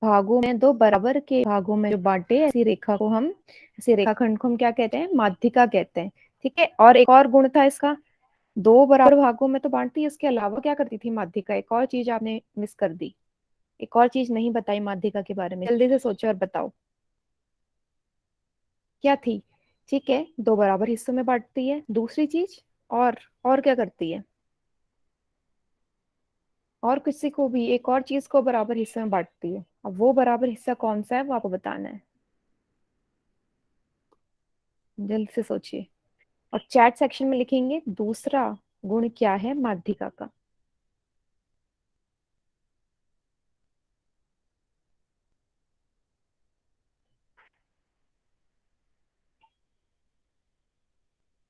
भागों में, दो बराबर के भागों में जो बांटे ऐसी रेखा को हम, ऐसी रेखाखंड को हम क्या कहते हैं? माध्यिका कहते हैं। ठीक है। और एक और गुण था इसका, दो बराबर भागों में तो बांटती है, इसके अलावा क्या करती थी माध्यिका? एक और चीज आपने मिस कर दी, एक और चीज नहीं बताई माध्यिका के बारे में, जल्दी से सोचो और बताओ क्या थी। ठीक है, दो बराबर हिस्सों में बांटती है, दूसरी चीज और क्या करती है? और किसी को भी एक और चीज को बराबर हिस्से में बांटती है। अब वो बराबर हिस्सा कौन सा है वो आपको बताना है, जल्द से सोचिए। और चैट सेक्शन में लिखेंगे दूसरा गुण क्या है माध्यिका का।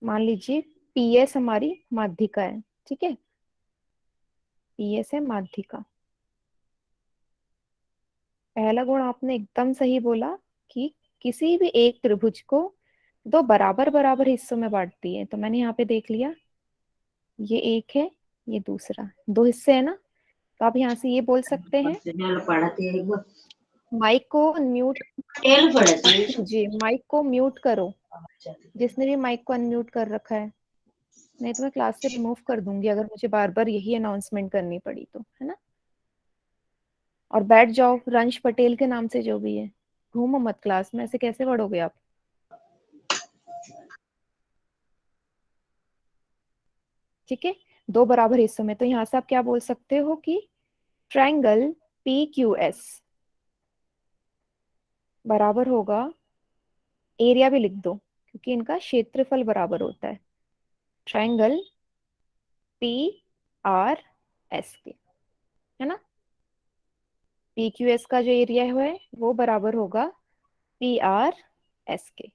मान लीजिए पीएस हमारी माध्यिका है। ठीक है, पीएस है माध्यिका। पहला गुण आपने एकदम सही बोला कि किसी भी एक त्रिभुज को दो बराबर बराबर हिस्सों में बांटती है। तो मैंने यहाँ पे देख लिया, ये एक है, ये दूसरा, दो हिस्से है ना। तो आप यहाँ से ये बोल सकते हैं, माइक को म्यूट। जी, माइक को म्यूट करो, जिसने भी माइक को अनम्यूट कर रखा है, नहीं तो मैं क्लास से रिमूव कर दूंगी अगर मुझे बार बार यही अनाउंसमेंट करनी पड़ी तो, है ना। और बैठ जाओ, रंश पटेल के नाम से जो भी है, घूमो मत क्लास में, ऐसे कैसे पढ़ोगे आप? ठीक है, दो बराबर हिस्सों में, तो यहाँ से आप क्या बोल सकते हो कि ट्रायंगल पी क्यू एस बराबर होगा, एरिया भी लिख दो क्योंकि इनका क्षेत्रफल बराबर होता है, ट्रायंगल पी आर एस के, है ना। पी क्यू एस का जो एरिया है वो बराबर होगा पी आर एस के।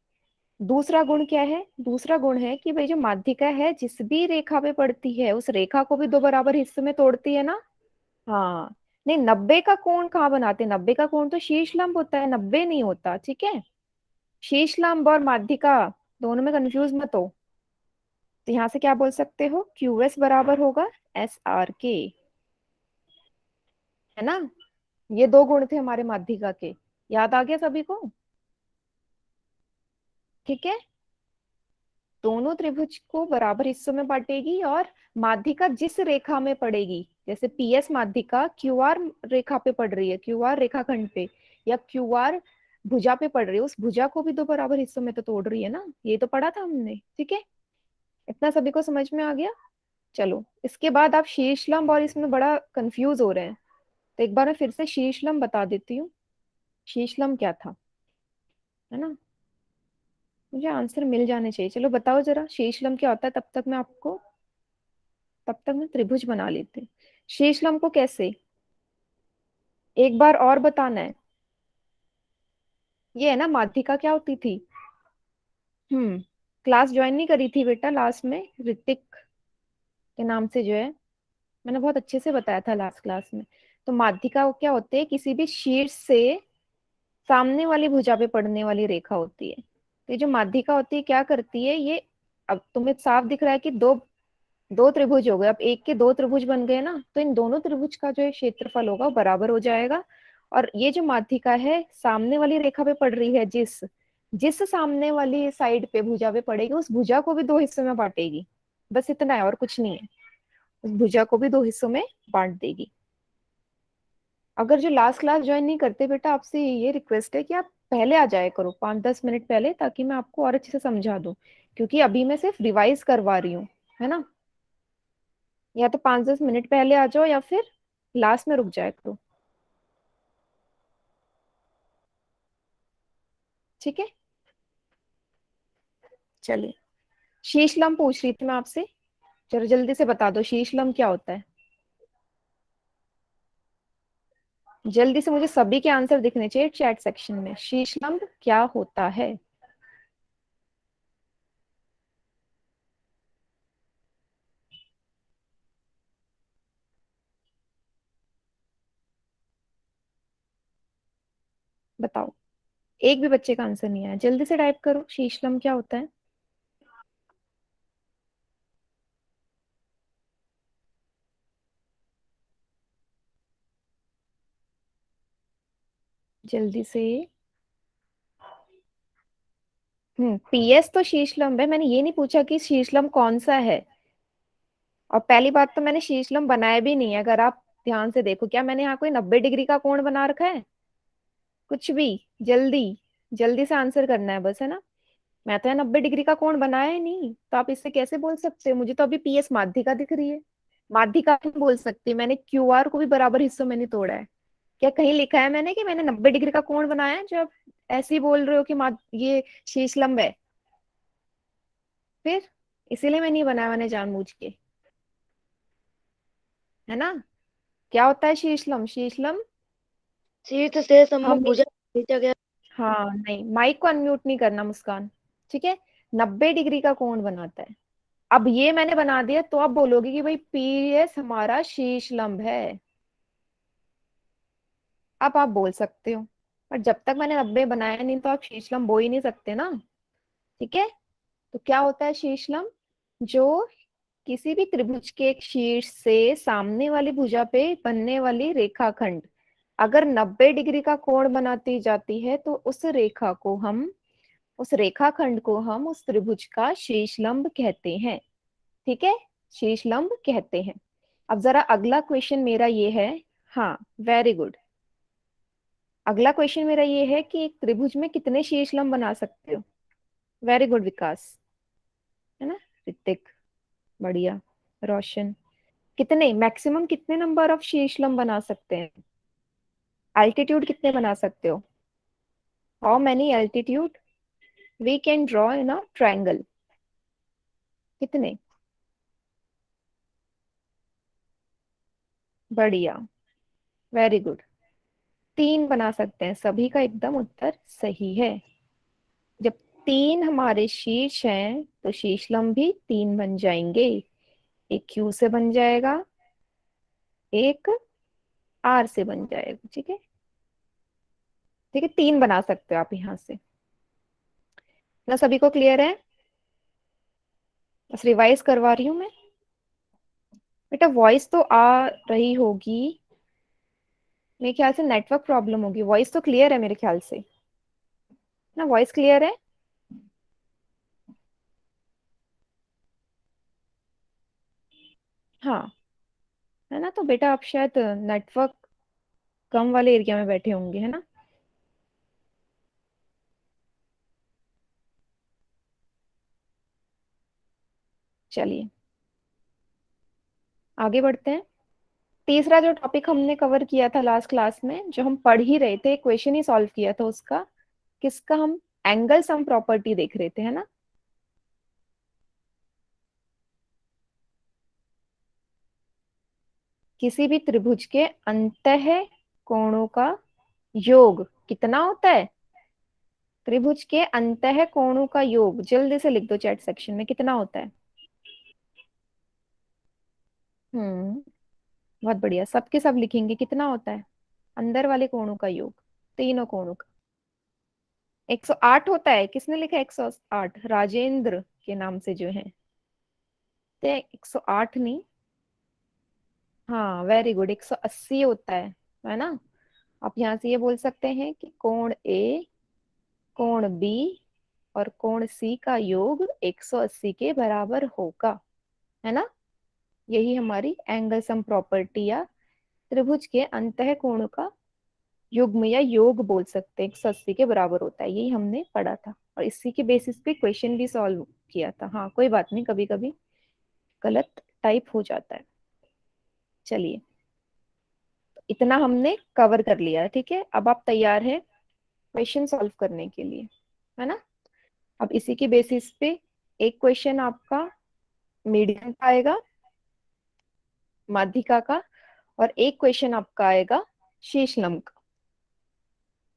दूसरा गुण क्या है? दूसरा गुण है कि भाई जो माध्यिका है जिस भी रेखा पे पड़ती है उस रेखा को भी दो बराबर हिस्सों में तोड़ती है ना। हाँ, नहीं 90 का कोण कहाँ बनाते हैं? 90 का कोण तो शीर्ष लंब होता है, 90 नहीं होता। ठीक है, शीर्ष लंब और माध्यिका दोनों में कंफ्यूज मत हो। तो यहाँ से क्या बोल सकते हो? क्यू एस बराबर होगा एस आर के, है ना। ये दो गुण थे हमारे माध्यिका के, याद आ गया सभी को? ठीक है, दोनों त्रिभुज को बराबर हिस्सों में बांटेगी, और माध्यिका जिस रेखा में पड़ेगी, जैसे पीएस माध्यिका क्यू आर रेखा पे पड़ रही है, क्यू आर रेखाखंड पे, या क्यू आर भुजा पे पड़ रही है, उस भुजा को भी दो बराबर हिस्सों में तो तोड़ रही है ना। ये तो पढ़ा था हमने। ठीक है, इतना सभी को समझ में आ गया? चलो, इसके बाद आप शीर्षलंब और इसमें बड़ा कंफ्यूज हो रहे हैं, तो एक बार मैं फिर से शीर्षलंब बता देती हूँ। शीर्षलंब क्या था, है ना, मुझे आंसर मिल जाने चाहिए। चलो बताओ जरा शीर्षलंब क्या होता है, तब तक मैं त्रिभुज बना लेती हूँ। शीर्षलंब को कैसे, एक बार और बताना है। ये है ना, माध्यिका क्या होती थी? क्लास ज्वाइन नहीं करी थी बेटा लास्ट में, ऋतिक के नाम से जो है, मैंने बहुत अच्छे से बताया था लास्ट क्लास में। तो माध्यिका क्या होते हैं? किसी भी शीर्ष से सामने वाली भुजा पे पड़ने वाली रेखा होती है। तो ये जो माध्यिका होती है क्या करती है ये, अब तुम्हें साफ दिख रहा है कि दो दो त्रिभुज हो गए, अब एक के दो त्रिभुज बन गए ना, तो इन दोनों त्रिभुज का जो क्षेत्रफल होगा वो बराबर हो जाएगा। और ये जो माध्यिका है सामने वाली रेखा पे पड़ रही है, जिस जिस सामने वाली साइड पे भुजा पे पड़ेगी उस भुजा को भी दो हिस्सों में बांटेगी। बस इतना है और कुछ नहीं है, उस भुजा को भी दो हिस्सों में बांट देगी। अगर जो लास्ट क्लास ज्वाइन नहीं करते बेटा, आपसे ये रिक्वेस्ट है कि आप पहले आ जाया करो, 5-10 मिनट पहले, ताकि मैं आपको और अच्छे से समझा दूं, क्योंकि अभी मैं सिर्फ रिवाइज करवा रही हूँ, है ना। या तो 5-10 मिनट पहले आ जाओ या फिर लास्ट में रुक जाया करो। ठीक है, चलिए। शीशलम पूछ रही थी मैं आपसे, चलो जल्दी से बता दो शीशलम क्या होता है। जल्दी से, मुझे सभी के आंसर दिखने चाहिए चैट सेक्शन में। शीशलम क्या होता है? बताओ, एक भी बच्चे का आंसर नहीं आया, जल्दी से टाइप करो शीशलम क्या होता है। जल्दी से। पीएस तो शीशलंब है, मैंने ये नहीं पूछा कि शीशलंब कौन सा है। और पहली बात तो मैंने शीशलंब बनाया भी नहीं है, अगर आप ध्यान से देखो। क्या मैंने यहाँ कोई 90 डिग्री का कोण बना रखा है? कुछ भी। जल्दी, जल्दी से आंसर करना है बस, है ना। मैं तो यहाँ 90 डिग्री का कोण बनाया ही नहीं, तो आप इससे कैसे बोल सकते हो? मुझे तो अभी पीएस माध्यिका दिख रही है। माध्यिका नहीं बोल सकती, मैंने क्यूआर को भी बराबर हिस्सों में नहीं तोड़ा है। क्या कहीं लिखा है मैंने कि मैंने 90 डिग्री का कोण बनाया है, जो आप ऐसे ही बोल रहे हो कि ये शीशलंब है? फिर इसीलिए मैं नहीं बनाया मैंने जानबूझ के, है ना। क्या होता है शीशलम? शीशलम शीर्ष से सम्मुख भुजा हमेशा। खींचा गया। हाँ नहीं, माइक को अनम्यूट नहीं करना मुस्कान, ठीक है। 90 डिग्री का कोण बनाता है। अब ये मैंने बना दिया तो आप बोलोगे कि भाई पीएस हमारा शीश लंब है। अब आप बोल सकते हो, पर जब तक मैंने 90 बनाया नहीं तो आप शीश लंब बोल ही नहीं सकते ना। ठीक है। तो क्या होता है शीश लंब? जो किसी भी त्रिभुज के एक शीर्ष से सामने वाली भुजा पे बनने वाली रेखाखंड अगर 90 डिग्री का कोण बनाती जाती है तो उस रेखाखंड को हम उस त्रिभुज का शीर्षलंब कहते हैं। ठीक है, शीर्षलंब कहते हैं। अब जरा अगला क्वेश्चन मेरा ये है। हाँ, वेरी गुड। अगला क्वेश्चन मेरा ये है कि एक त्रिभुज में कितने शीर्षलंब बना सकते हो? वेरी गुड विकास, है ना। ऋतिक, बढ़िया। रोशन, कितने मैक्सिमम कितने नंबर ऑफ शीर्षलंब बना सकते हैं? एल्टीट्यूड कितने बना सकते हो? How many altitude we can draw in a triangle? कितने? बढ़िया, वेरी गुड। 3 बना सकते हैं, सभी का एकदम उत्तर सही है। जब 3 हमारे शीर्ष हैं तो शीर्षलंब भी 3 बन जाएंगे। एक क्यू से बन जाएगा, एक आर से बन जाएगा। ठीक है, ठीक है, 3 बना सकते हो आप यहाँ से ना। सभी को क्लियर है? बस रिवाइज करवा रही हूँ मैं। बेटा वॉइस तो आ रही होगी, मेरे ख्याल से नेटवर्क प्रॉब्लम होगी। वॉइस तो क्लियर है मेरे ख्याल से ना। वॉइस क्लियर है? हाँ, है ना। तो बेटा आप शायद नेटवर्क कम वाले एरिया में बैठे होंगे, है ना। चलिए आगे बढ़ते हैं। तीसरा जो टॉपिक हमने कवर किया था लास्ट क्लास में, जो हम पढ़ ही रहे थे, क्वेश्चन ही सॉल्व किया था उसका, किसका? हम एंगल सम प्रॉपर्टी देख रहे थे, है ना। किसी भी त्रिभुज के अंतः कोणों का योग कितना होता है? त्रिभुज के अंतः कोणों का योग जल्दी से लिख दो चैट सेक्शन में, कितना होता है? बहुत बढ़िया, सबके सब लिखेंगे। कितना होता है अंदर वाले कोणों का योग, तीनों कोणों का? 108 होता है। किसने लिखा 108? राजेंद्र के नाम से जो है। तो 108 नहीं, हाँ वेरी गुड, 180 होता है ना। आप यहाँ से ये बोल सकते हैं कि कोण ए, कोण बी और कोण सी का योग 180 के बराबर होगा, है ना। यही हमारी एंगल सम प्रॉपर्टी या त्रिभुज के अंतः कोण का युग्म या योग बोल सकते हैं, 180 के बराबर होता है। यही हमने पढ़ा था और इसी के बेसिस पे क्वेश्चन भी सॉल्व किया था। हाँ कोई बात नहीं, कभी कभी गलत टाइप हो जाता है। चलिए, इतना हमने कवर कर लिया है। ठीक है, अब आप तैयार हैं क्वेश्चन सॉल्व करने के लिए, है ना। अब इसी के बेसिस पे एक क्वेश्चन आपका मीडियम का आएगा, माध्यिका का, और एक क्वेश्चन आपका आएगा शीर्षलंब का।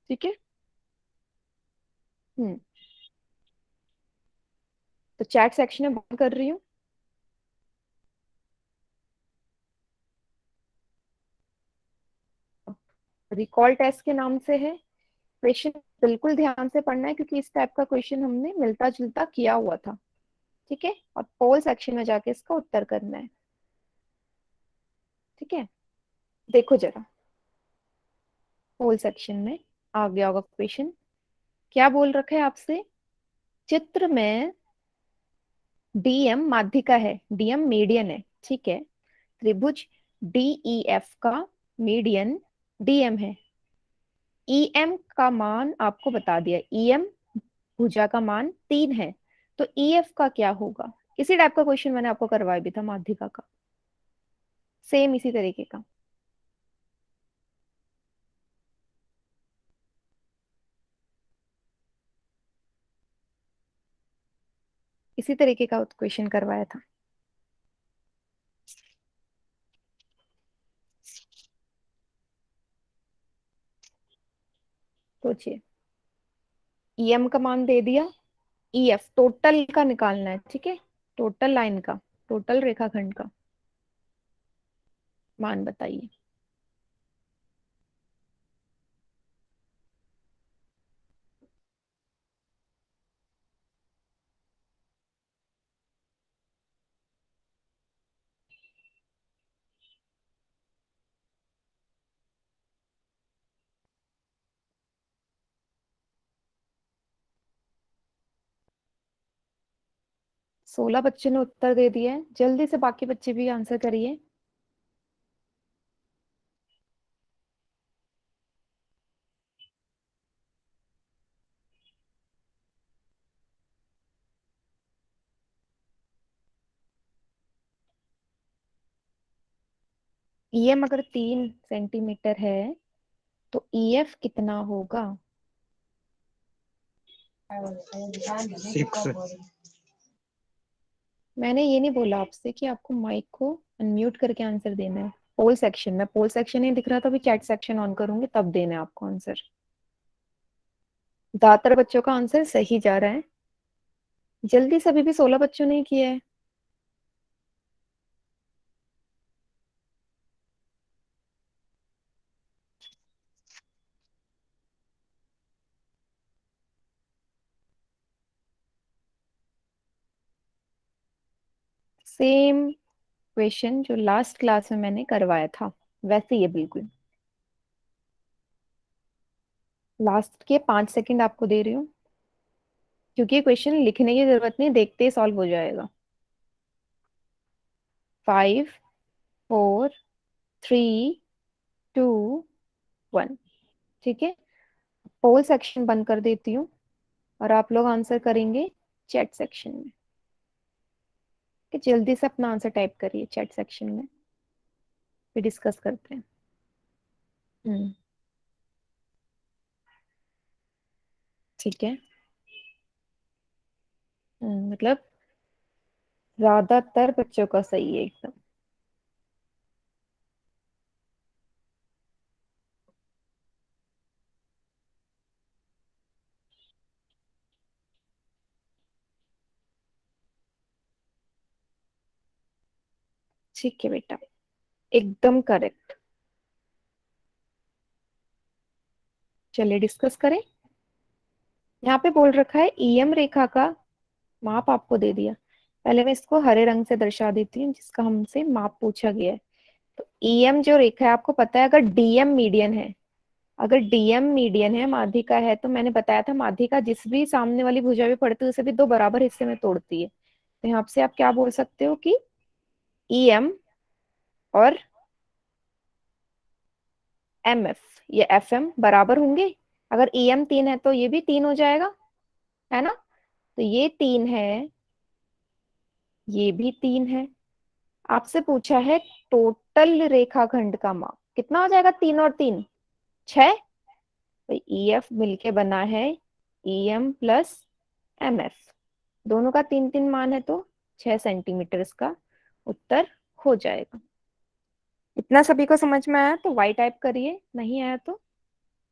ठीक है। हम्म। तो चैट सेक्शन में बंद कर रही हूँ। रिकॉल टेस्ट के नाम से है क्वेश्चन, बिल्कुल ध्यान से पढ़ना है क्योंकि इस टाइप का क्वेश्चन हमने मिलता जुलता किया हुआ था। ठीक है, और पोल सेक्शन में जाके इसका उत्तर करना है। ठीक है, देखो जरा पोल सेक्शन में। आ गया होगा क्वेश्चन। क्या बोल रखा है आपसे? चित्र में डीएम माध्यिका है, डीएम मीडियन है, ठीक है। त्रिभुज डीईएफ का मीडियन डीएम है। ईएम का मान आपको बता दिया, ईएम भुजा का मान 3 है, तो ईएफ का क्या होगा? इसी टाइप का क्वेश्चन मैंने आपको करवाया भी था माध्यिका का, सेम इसी तरीके का। इसी तरीके का क्वेश्चन करवाया था। सोचिए। ईएम का मान दे दिया, ईएफ टोटल का निकालना है, ठीक है, टोटल लाइन का, टोटल रेखाखंड का मान बताइए। 16 बच्चों ने उत्तर दे दिए हैं, जल्दी से बाकी बच्चे भी आंसर करिए। ईएम अगर 3 सेंटीमीटर है तो ईएफ कितना होगा? 6। मैंने ये नहीं बोला आपसे कि आपको माइक को अनम्यूट करके आंसर देना है। पोल सेक्शन में, पोल सेक्शन नहीं दिख रहा तो अभी चैट सेक्शन ऑन करूंगी तब देना है आपको आंसर। ज्यादातर बच्चों का आंसर सही जा रहा है, जल्दी से, अभी भी 16 बच्चों ने किया है। सेम क्वेश्चन जो लास्ट क्लास में मैंने करवाया था, वैसे ही है बिल्कुल। लास्ट के 5 सेकंड आपको दे रही हूँ, क्योंकि ये क्वेश्चन लिखने की जरूरत नहीं, देखते ही सॉल्व हो जाएगा। 5, 4, 3, 2, 1। ठीक है, पोल सेक्शन बंद कर देती हूँ और आप लोग आंसर करेंगे चैट सेक्शन में। कि जल्दी से अपना आंसर टाइप करिए चैट सेक्शन में, फिर डिस्कस करते हैं। हम्म। ठीक है। मतलब ज्यादातर बच्चों का सही है एकदम। ठीक है बेटा, एकदम करेक्ट। चलिए डिस्कस करें। यहाँ पे बोल रखा है ईएम रेखा का माप आपको दे दिया। पहले मैं इसको हरे रंग से दर्शा देती हूँ जिसका हमसे माप पूछा गया है। तो ईएम जो रेखा है, आपको पता है अगर डीएम मीडियन है, अगर डीएम मीडियन है, माध्यिका है, तो मैंने बताया था माध्यिका जिस भी सामने वाली भुजा भी पड़ती है उसे भी दो बराबर हिस्से में तोड़ती है। तो यहाँ से आप क्या बोल सकते हो कि ईएम और एमएफ, ये एफएम बराबर होंगे। अगर ईएम 3 है तो ये भी 3 हो जाएगा, है ना? तो ये 3 है, ये भी 3 है। आपसे पूछा है टोटल रेखाखंड का माप कितना हो जाएगा, 3 और 3 6। तो ईएफ मिलके बना है ईएम प्लस एमएफ, दोनों का 3 3 मान है तो 6 सेंटीमीटर इसका उत्तर हो जाएगा। इतना सभी को समझ में आया तो वाई टाइप करिए, नहीं आया तो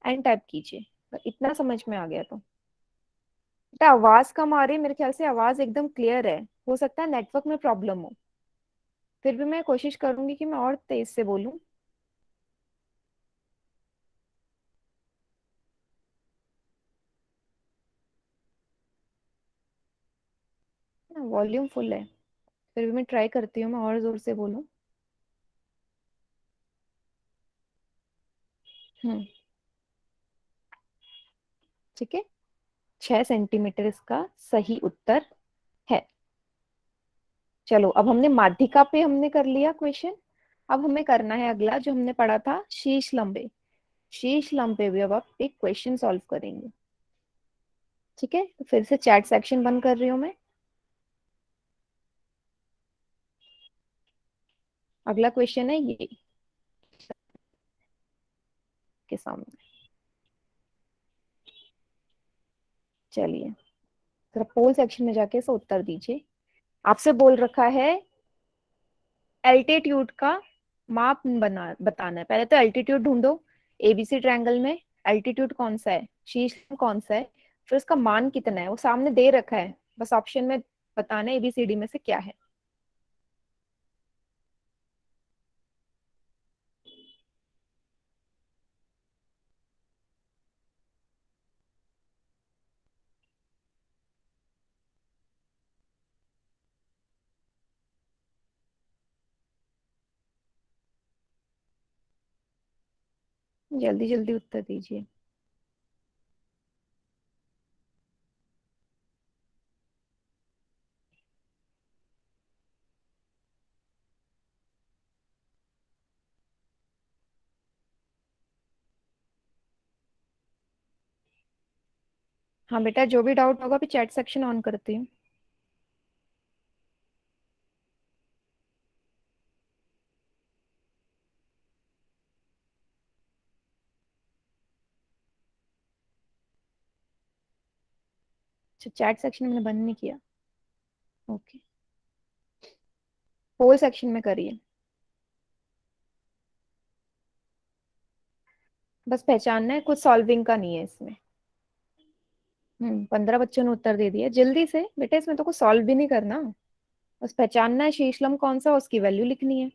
एन टाइप कीजिए। इतना समझ में आ गया तो बेटा, आवाज कम आ रही है, मेरे ख्याल से आवाज एकदम क्लियर है, हो सकता है नेटवर्क में प्रॉब्लम हो, फिर भी मैं कोशिश करूंगी कि मैं और तेज से बोलूं। वॉल्यूम फुल है, फिर भी मैं ट्राई करती हूँ मैं और जोर से बोलूं। हम्म। ठीक है, 6 सेंटीमीटर इसका सही उत्तर है। चलो, अब हमने माध्यिका पे हमने कर लिया क्वेश्चन। अब हमें करना है अगला जो हमने पढ़ा था, शीश लंबे। शीश लंबे भी अब आप एक क्वेश्चन सॉल्व करेंगे। ठीक है, तो फिर से चैट सेक्शन बंद कर रही हूँ मैं। अगला क्वेश्चन है ये के सामने। चलिए, जरा पोल सेक्शन में जाके इसका उत्तर दीजिए। आपसे बोल रखा है एल्टीट्यूड का माप बताना है। पहले तो एल्टीट्यूड ढूंढो। एबीसी ट्रायंगल में एल्टीट्यूड कौन सा है, शीर्ष कौन सा है, फिर उसका मान कितना है, वो सामने दे रखा है। बस ऑप्शन में बताना है एबीसीडी में से क्या है। जल्दी जल्दी उत्तर दीजिए। हाँ बेटा, जो भी डाउट होगा अभी चैट सेक्शन ऑन करती हूँ। अच्छा, चैट सेक्शन मैंने बंद नहीं किया। ओके, पोल सेक्शन में करिए। बस पहचानना है, कुछ सॉल्विंग का नहीं है इसमें। 15 बच्चों ने उत्तर दे दिया। जल्दी से बेटा, इसमें तो कुछ सॉल्व भी नहीं करना, बस पहचानना है शीशलम कौन सा, उसकी वैल्यू लिखनी है।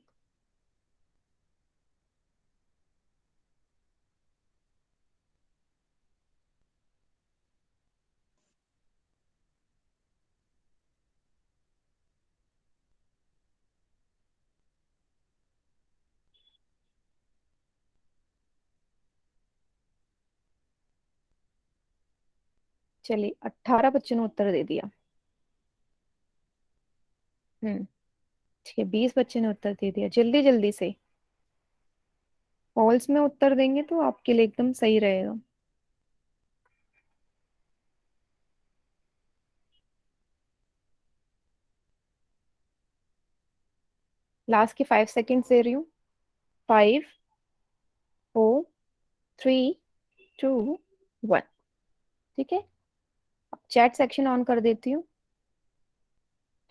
चलिए, 18 बच्चों ने उत्तर दे दिया। हम्म ठीक है, 20 बच्चों ने उत्तर दे दिया। जल्दी जल्दी से पॉल्स में उत्तर देंगे तो आपके लिए एकदम सही रहेगा। लास्ट के 5 सेकेंड दे रही हूँ। 5 4 3 2 1। ठीक है, अब चैट सेक्शन ऑन कर देती हूँ।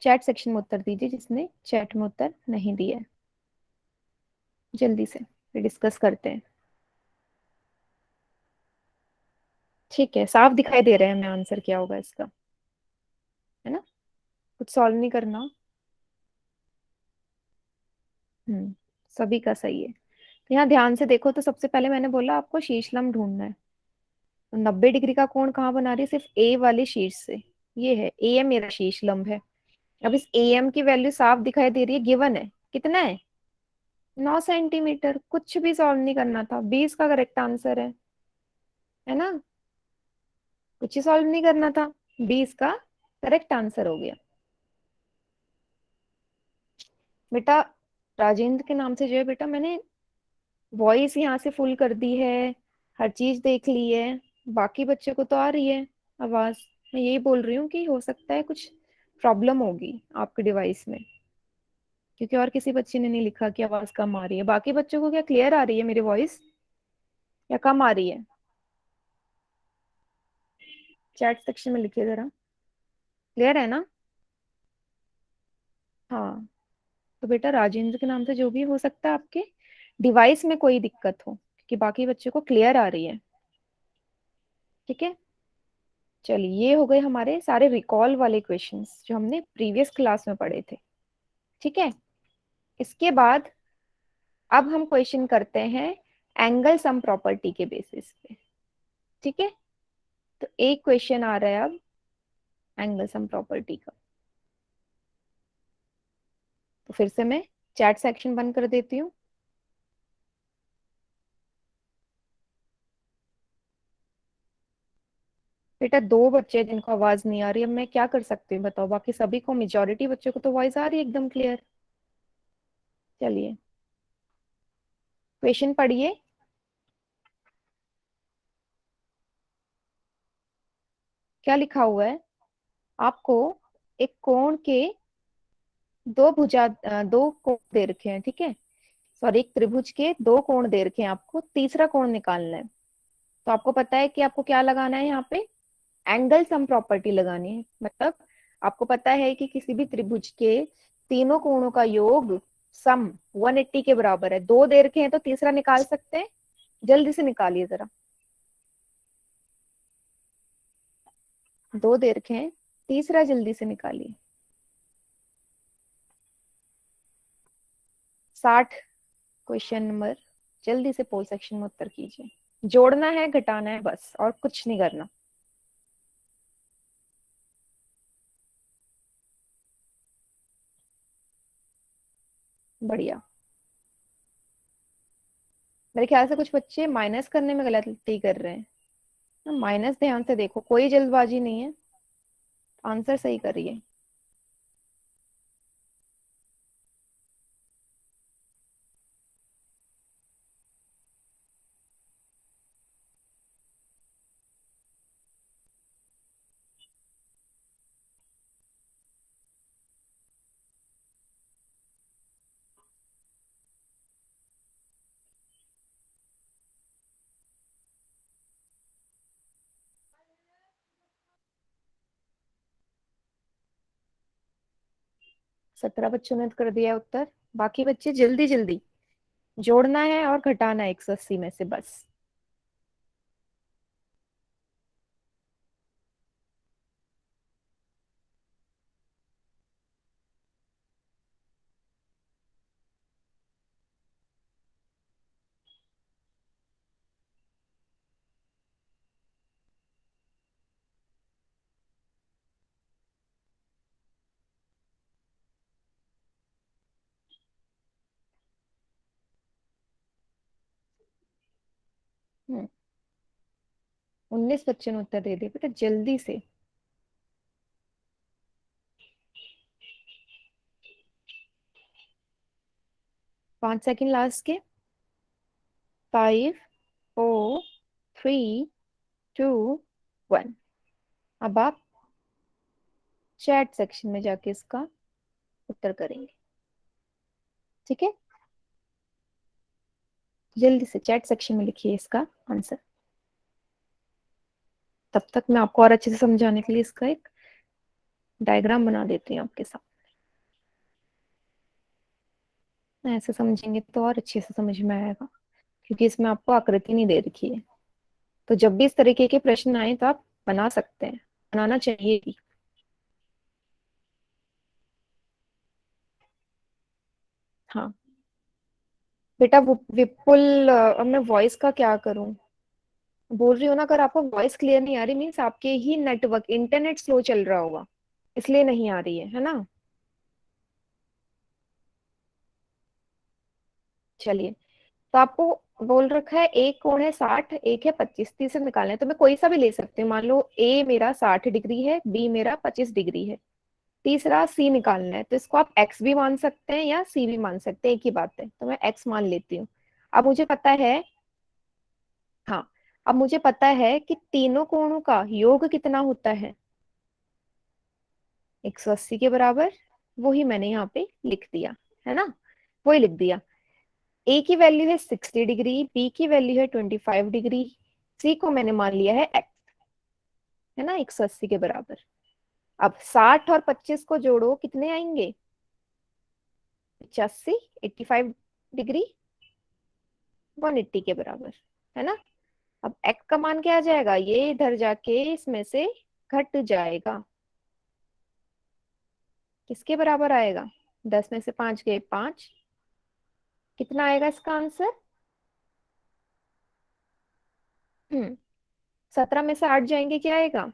चैट सेक्शन में उत्तर दीजिए जिसने चैट में उत्तर नहीं दिया है। जल्दी से फिर डिस्कस करते हैं। ठीक है, साफ दिखाई दे रहा है हमें आंसर क्या होगा इसका, है ना? कुछ सॉल्व नहीं करना। हम्म सभी का सही है। तो यहाँ ध्यान से देखो, तो सबसे पहले मैंने बोला आपको शीर्षलंब ढूंढना है। तो 90 डिग्री का कोण कहाँ बना रही है, सिर्फ ए वाले शीर्ष से। ये है ए एम, मेरा शीर्षलंब है। अब इस ए एम की वैल्यू साफ दिखाई दे रही है, गिवन है। कितना है? 9 सेंटीमीटर। कुछ भी सॉल्व नहीं करना था, 20 का करेक्ट आंसर है ना? कुछ ही सॉल्व नहीं करना था, 20 का करेक्ट आंसर हो गया। बेटा, राजेंद्र के नाम से जो है बेटा, मैंने वॉइस यहाँ से फुल कर दी है, हर चीज देख ली है। बाकी बच्चे को तो आ रही है आवाज। मैं यही बोल रही हूँ कि हो सकता है कुछ प्रॉब्लम होगी आपके डिवाइस में, क्योंकि और किसी बच्चे ने नहीं लिखा कि आवाज कम आ रही है। बाकी बच्चों को क्या क्लियर आ रही है मेरी वॉइस, या कम आ रही है? चैट सेक्शन में लिखिए जरा, क्लियर है ना? हाँ, तो बेटा राजेंद्र के नाम से जो भी हो सकता है आपके डिवाइस में कोई दिक्कत हो, क्योंकि बाकी बच्चों को क्लियर आ रही है। ठीक है, चलिए, ये हो गए हमारे सारे रिकॉल वाले क्वेश्चंस जो हमने प्रीवियस क्लास में पढ़े थे। ठीक है, इसके बाद अब हम क्वेश्चन करते हैं एंगल सम प्रॉपर्टी के बेसिस पे। ठीक है, तो एक क्वेश्चन आ रहा है अब एंगल सम प्रॉपर्टी का। तो फिर से मैं चैट सेक्शन बंद कर देती हूँ। बेटा दो बच्चे हैं जिनको आवाज नहीं आ रही, अब मैं क्या कर सकती हूँ बताओ? बाकी सभी को, मेजोरिटी बच्चों को तो वॉइस आ रही है एकदम क्लियर। चलिए क्वेश्चन पढ़िए। क्या लिखा हुआ है? आपको एक कोण के दो कोण दे रखे हैं, ठीक है? सॉरी, एक त्रिभुज के दो कोण दे रखे हैं, आपको तीसरा कोण निकालना है। तो आपको पता है कि आपको क्या लगाना है यहाँ पे? एंगल सम प्रॉपर्टी लगानी है। मतलब आपको पता है कि किसी भी त्रिभुज के तीनों कोणों का योग सम 180 के बराबर है। दो दे रखे हैं तो तीसरा निकाल सकते हैं। जल्दी से निकालिए जरा। दो दे रखे हैं, तीसरा जल्दी से निकालिए। 60 क्वेश्चन नंबर। जल्दी से पोल सेक्शन में उत्तर कीजिए। जोड़ना है, घटाना है, बस और कुछ नहीं करना। बढ़िया। मेरे ख्याल से कुछ बच्चे माइनस करने में गलती कर रहे हैं। माइनस ध्यान से देखो, कोई जल्दबाजी नहीं है, आंसर सही करिए। सत्रह बच्चों ने कर दिया उत्तर। बाकी बच्चे जल्दी जल्दी। जोड़ना है और घटाना है 180 में से, बस। हम्म, 19 बच्चों ने उत्तर दे दिया बेटा, जल्दी से। 5 सेकंड लास्ट के। 5, 4, 3, 2, 1। अब आप चैट सेक्शन में जाके इसका उत्तर करेंगे, ठीक है? जल्दी से चैट सेक्शन में लिखिए इसका आंसर। तब तक मैं आपको और अच्छे से समझाने के लिए इसका एक डायग्राम बना देती हूँ आपके साथ। ऐसे समझेंगे तो और अच्छे से समझ में आएगा, क्योंकि इसमें आपको आकृति नहीं दे रखी है। तो जब भी इस तरीके के प्रश्न आए तो आप बना सकते हैं, बनाना चाहिए भी। हाँ बेटा, विपुल, अब मैं वॉइस का क्या करूं? बोल रही हूँ ना, अगर आपको वॉइस क्लियर नहीं आ रही, मीन्स आपके ही नेटवर्क इंटरनेट स्लो चल रहा होगा, इसलिए नहीं आ रही है ना? चलिए। तो आपको बोल रखा है एक कोण है 60, एक है 25, तीसरे निकालना है। तो मैं कोई सा भी ले सकती हूँ। मान लो ए मेरा 60 डिग्री है, बी मेरा 25 डिग्री है, तीसरा सी निकालना है। तो इसको आप एक्स भी मान सकते हैं या सी भी मान सकते हैं, एक ही बात है। तो मैं एक्स मान लेती हूँ। अब मुझे पता है, हाँ, अब मुझे पता है कि तीनों कोणों का योग कितना होता है, 180 के बराबर। वही मैंने यहाँ पे लिख दिया, है ना? वही लिख दिया। ए की वैल्यू है 60 डिग्री, बी की वैल्यू है 25 डिग्री, सी को मैंने मान लिया है एक्स, है ना, 180 के बराबर। अब 60 और 25 को जोड़ो, कितने आएंगे? 85, 85 डिग्री, 180 के बराबर, है ना? अब एक्स का मान क्या आ जाएगा? ये इधर जाके इसमें से घट जाएगा। किसके बराबर आएगा? 10 में से 5 गए 5। कितना आएगा इसका आंसर? 17 में से 8 जाएंगे, क्या आएगा?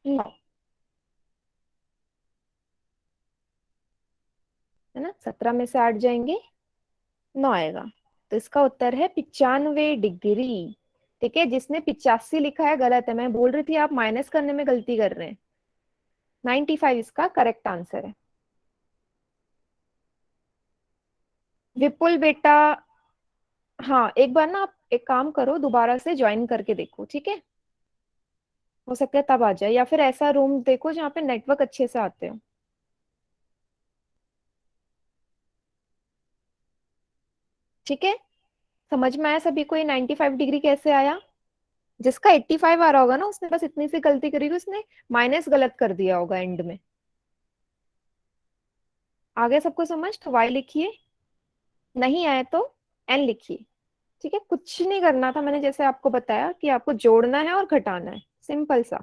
9, है ना? 17 में से 8 जाएंगे, 9 आएगा। तो इसका उत्तर है 95 डिग्री। ठीक है, जिसने 85 लिखा है गलत है, मैं बोल रही थी आप माइनस करने में गलती कर रहे हैं। 95 इसका करेक्ट आंसर है। विपुल बेटा, हाँ एक बार ना आप एक काम करो, दोबारा से ज्वाइन करके देखो, ठीक है। हो सकता है तब आ जाए, या फिर ऐसा रूम देखो जहाँ पे नेटवर्क अच्छे से आते हो। ठीक है, समझ में आया सभी को ये 95 डिग्री कैसे आया? जिसका 85 आ रहा होगा ना, उसने बस इतनी सी गलती करी कि उसने माइनस गलत कर दिया होगा एंड में। आगे सबको समझ? तो वाई लिखिए, नहीं आए तो एन लिखिए। ठीक है, कुछ नहीं करना था, मैंने जैसे आपको बताया कि आपको जोड़ना है और घटाना है, सिंपल सा।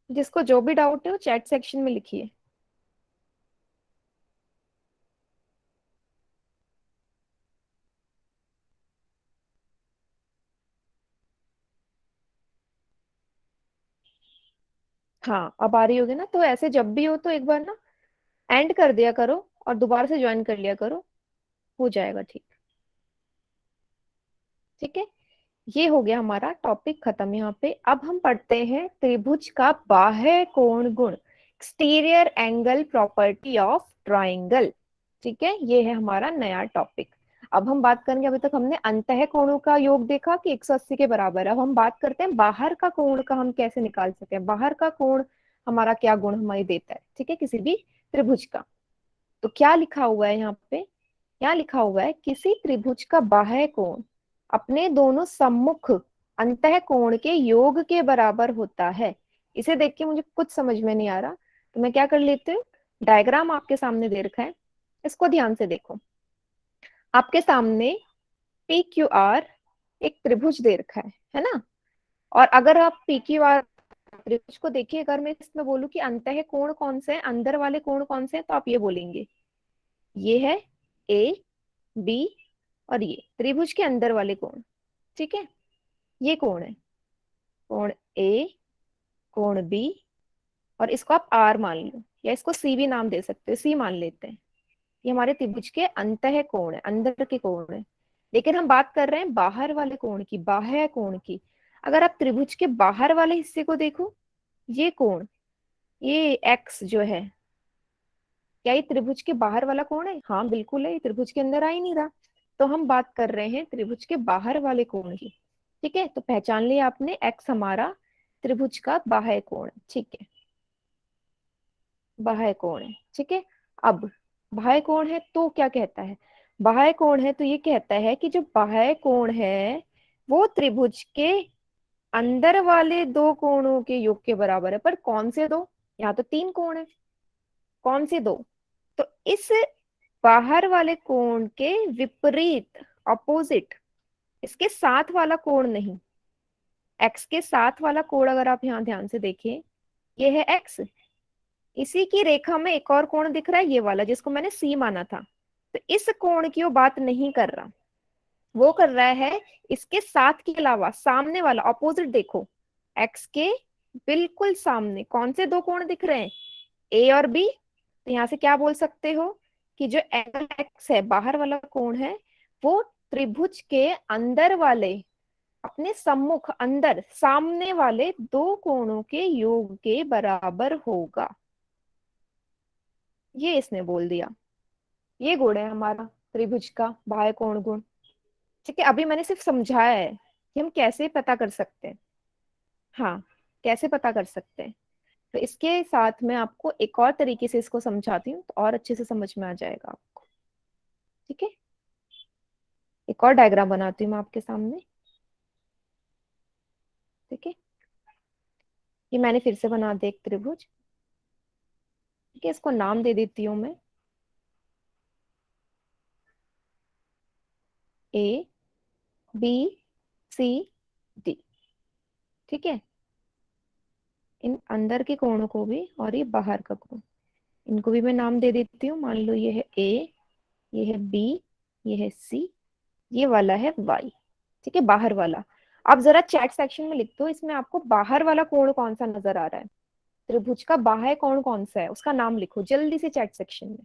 जिसको जो भी डाउट है वो चैट सेक्शन में लिखिए। हाँ अब आ रही होगी ना, तो ऐसे जब भी हो तो एक बार ना एंड कर दिया करो और दोबारा से ज्वाइन कर लिया करो, हो जाएगा ठीक। ठीक है, ये हो गया हमारा टॉपिक खत्म यहाँ पे। अब हम पढ़ते हैं त्रिभुज का बाह्य कोण गुण, exterior angle property of triangle. ठीक है, ये है हमारा नया टॉपिक। अब हम बात करेंगे, अभी तक हमने अंतः कोणों का योग देखा कि 180 के बराबर है। अब हम बात करते हैं बाहर का कोण का, हम कैसे निकाल सकते हैं बाहर का कोण, हमारा क्या गुण हमें देता है। ठीक है, किसी भी त्रिभुज का। तो क्या लिखा हुआ है यहाँ पे? क्या लिखा हुआ है? किसी त्रिभुज का बाह्य कोण अपने दोनों सम्मुख अंतः कोण के योग के बराबर होता है। इसे देख के मुझे कुछ समझ में नहीं आ रहा, तो मैं क्या कर लेती हूँ, डायग्राम आपके सामने दे रखा है, इसको ध्यान से देखो। आपके सामने पी क्यू आर एक त्रिभुज दे रखा है ना। और अगर आप पी क्यू आर त्रिभुज को देखिए, अगर मैं इसमें बोलूं कि अंतः कोण कौन से हैं, अंदर वाले कोण कौन से हैं, तो आप ये बोलेंगे ये है ए बी, और ये त्रिभुज के अंदर वाले कोण। ठीक है, ये कोण है, कोण ए, कोण बी, और इसको आप आर मान लो, या इसको सी भी नाम दे सकते हो, सी मान लेते हैं। ये हमारे त्रिभुज के अंतः कोण है, अंदर के कोण है। लेकिन हम बात कर रहे हैं बाहर वाले कोण की, बाह्य कोण की। अगर आप त्रिभुज के बाहर वाले हिस्से को देखो, ये कोण, ये एक्स जो है, क्या ये त्रिभुज के बाहर वाला कोण है? हाँ बिल्कुल है, ये त्रिभुज के अंदर आ ही नहीं रहा। तो हम बात कर रहे हैं त्रिभुज के बाहर वाले कोण की। ठीक है, तो पहचान लिया आपने, एक्स हमारा त्रिभुज का बाह्य कोण है। ठीक है, बाह्य कोण है। ठीक है, अब बाह्य कोण है तो क्या कहता है? बाह्य कोण है तो ये कहता है कि जो बाह्य कोण है वो त्रिभुज के अंदर वाले दो कोणों के योग के बराबर है। पर कौन से दो? यहाँ तो तीन कोण है, कौन से दो? तो इस बाहर वाले कोण के विपरीत, अपोजिट, इसके साथ वाला कोण नहीं, एक्स के साथ वाला कोण अगर आप यहाँ ध्यान से देखिए, ये है एक्स, इसी की रेखा में एक और कोण दिख रहा है, ये वाला जिसको मैंने सी माना था। तो इस कोण की वो बात नहीं कर रहा, वो कर रहा है इसके साथ के अलावा सामने वाला, ऑपोजिट देखो, एक्स के बिल्कुल सामने कौन से दो कोण दिख रहे हैं? ए और बी। तो यहाँ से क्या बोल सकते हो कि जो एंगल एक्स है, बाहर वाला कोण है, वो त्रिभुज के अंदर वाले, अपने सम्मुख अंदर सामने वाले दो कोणों के योग के बराबर होगा। ये इसने बोल दिया, ये गुण है हमारा त्रिभुज का बाह्य कोण गुण। ठीक है, अभी मैंने सिर्फ समझाया है कि हम कैसे पता कर सकते हैं। हाँ, कैसे पता कर सकते हैं। तो इसके साथ मैं आपको एक और तरीके से इसको समझाती हूँ, तो और अच्छे से समझ में आ जाएगा आपको। ठीक है, एक और डायग्राम बनाती हूँ मैं आपके सामने। ठीक है, ये मैंने फिर से बना दिया एक त्रिभुज। ठीक है, इसको नाम दे देती हूँ मैं, ए बी सी डी। ठीक है, इन अंदर के कोणों को भी और ये बाहर का कोण, इनको भी मैं नाम दे देती हूँ। मान लो ये है ए, ये है बी, ये है सी, ये वाला है वाई। ठीक है, बाहर वाला। आप जरा चैट सेक्शन में लिख दो, इसमें आपको बाहर वाला कोण कौन सा नजर आ रहा है, त्रिभुज का बाह्य कोण कौन सा है, उसका नाम लिखो जल्दी से चैट सेक्शन में।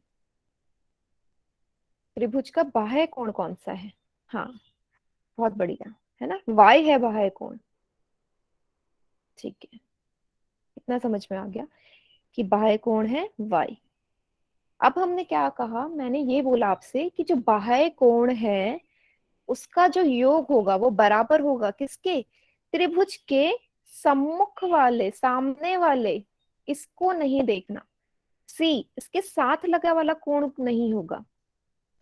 त्रिभुज का बाह्य कोण कौन सा है? हाँ, बहुत बढ़िया, है ना, वाई है बाह्य कोण। ठीक है, इतना समझ में आ गया कि बाह्य कोण है वाई। अब हमने क्या कहा, मैंने ये बोला आपसे कि जो बाह्य कोण है उसका जो योग होगा वो बराबर होगा किसके? त्रिभुज के सम्मुख वाले, सामने वाले, इसको नहीं देखना। सी, इसके साथ लगा वाला कोण नहीं होगा,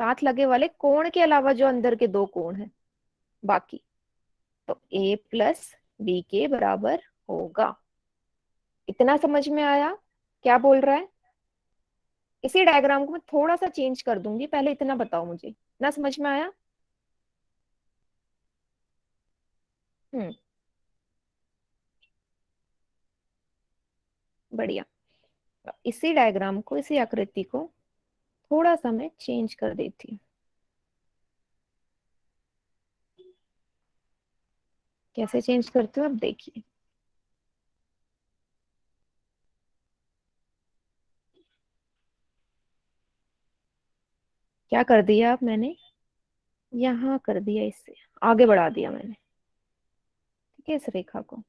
साथ लगे वाले कोण के अलावा जो अंदर के दो कोण हैं बाकी। तो ए प्लस बी के बराबर होगा। इतना समझ में आया क्या बोल रहा है? इसी डायग्राम को मैं थोड़ा सा चेंज कर दूंगी, पहले इतना बताओ मुझे, इतना समझ में आया? हम्म, बढ़िया। इसी डायग्राम को, इसी आकृति को थोड़ा सा मैं चेंज कर देती हूँ। कैसे चेंज करती हूँ अब देखिए। क्या कर दिया अब मैंने, यहाँ कर दिया, इससे आगे बढ़ा दिया मैंने, ठीक है, इस रेखा को।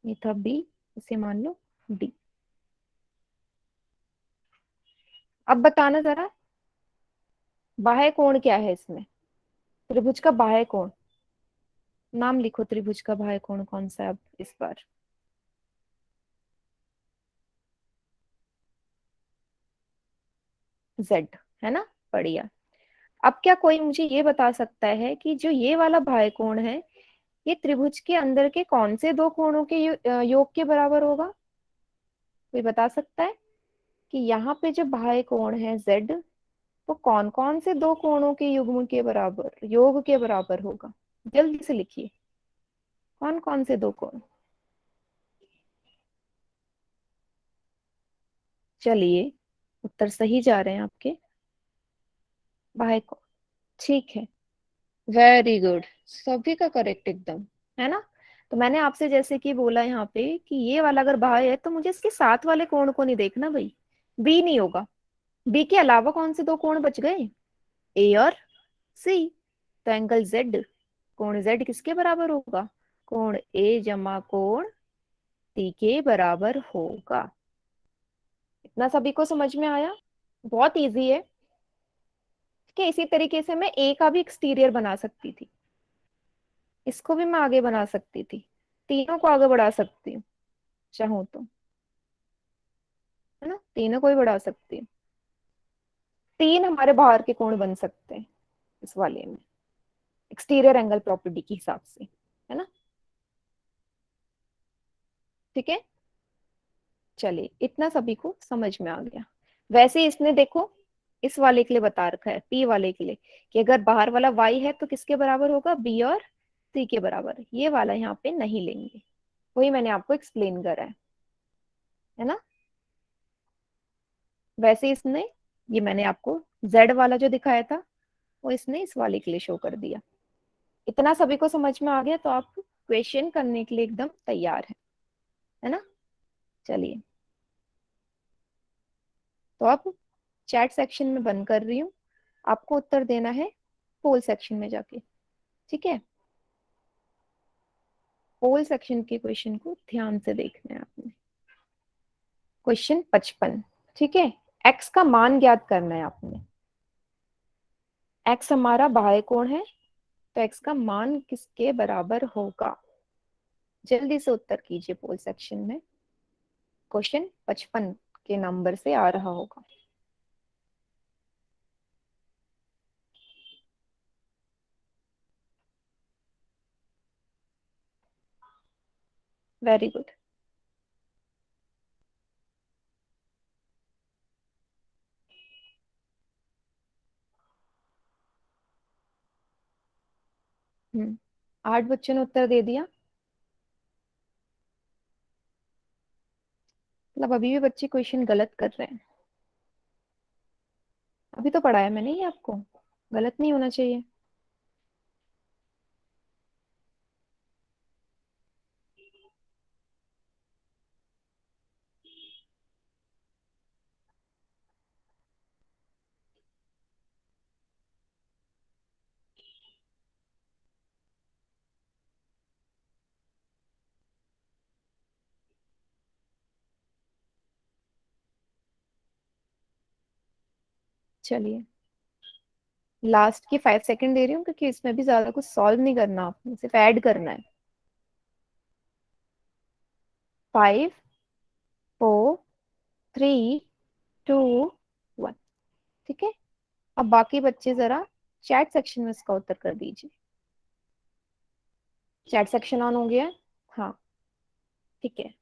ये था बी, इसे मान लो डी। अब बताना जरा, बाह्य कोण क्या है इसमें? त्रिभुज का बाह्य कोण, नाम लिखो, त्रिभुज का बाह्य कोण कौन सा है अब इस बार? जेड, है ना, बढ़िया। अब क्या कोई मुझे ये बता सकता है कि जो ये वाला बाह्य कोण है ये त्रिभुज के अंदर के कौन से दो कोणों के योग के बराबर होगा? कोई बता सकता है कि यहाँ पे जो बाह्य कोण है जेड, वो कौन कौन से दो कोणों के युग्म के बराबर, योग के बराबर होगा? जल्दी से लिखिए, कौन कौन से दो कोण? चलिए, उत्तर सही जा रहे हैं आपके, बाह्य कोण, ठीक है, वेरी गुड, सभी का करेक्ट एकदम, है ना। तो मैंने आपसे जैसे कि बोला यहाँ पे कि ये वाला अगर बाह्य है तो मुझे इसके साथ वाले कोण को नहीं देखना भाई, बी नहीं होगा। बी के अलावा कौन से दो कोण बच गए? ए और सी। तो एंगल जेड, कोण जेड किसके बराबर होगा? कोण ए जमा कोण सी के बराबर होगा। इतना सभी को समझ में आया? बहुत इजी है कि इसी तरीके से मैं ए का भी एक्सटीरियर बना सकती थी, इसको भी मैं आगे बना सकती थी, तीनों को आगे बढ़ा सकती हूँ चाहूँ तो, है ना, तीनों को ही बढ़ा सकती हूँ। तीन हमारे बाहर के कोण बन सकते हैं इस वाले में, एक्सटीरियर एंगल प्रॉपर्टी के हिसाब से, है ना। ठीक है, चलिए, इतना सभी को समझ में आ गया। वैसे इसने देखो, इस वाले के लिए बता रखा है, पी वाले के लिए, कि अगर बाहर वाला वाई है तो किसके बराबर होगा? बी और सी के बराबर। ये वाला यहाँ पे नहीं लेंगे, वही मैंने आपको एक्सप्लेन करा है ना। वैसे इसने, ये मैंने आपको जेड वाला जो दिखाया था वो इसने इस वाले के लिए शो कर दिया। इतना सभी को समझ में आ गया तो आप क्वेश्चन करने के लिए एकदम तैयार है ना। चलिए, तो अब चैट सेक्शन में बंद कर रही हूँ, आपको उत्तर देना है पोल सेक्शन में जाके, ठीक है। पोल सेक्शन के क्वेश्चन को ध्यान से देखना है आपने। क्वेश्चन 55, ठीक है। एक्स का मान ज्ञात करना है आपने। एक्स हमारा बाह्य कोण है, तो एक्स का मान किसके बराबर होगा? जल्दी से उत्तर कीजिए पोल सेक्शन में, क्वेश्चन 55 के नंबर से आ रहा होगा। Very good. हम्म, 8 बच्चों ने उत्तर दे दिया, मतलब अभी भी बच्चे क्वेश्चन गलत कर रहे हैं। अभी तो पढ़ाया मैंने ये आपको, गलत नहीं होना चाहिए। चलिए, लास्ट की 5 सेकंड दे रही हूँ क्योंकि इसमें भी ज्यादा कुछ सॉल्व नहीं करना, आपने सिर्फ ऐड करना है। 5 4 3 2 1। ठीक है, अब बाकी बच्चे जरा चैट सेक्शन में इसका उत्तर कर दीजिए। चैट सेक्शन ऑन हो गया है? हाँ, ठीक है।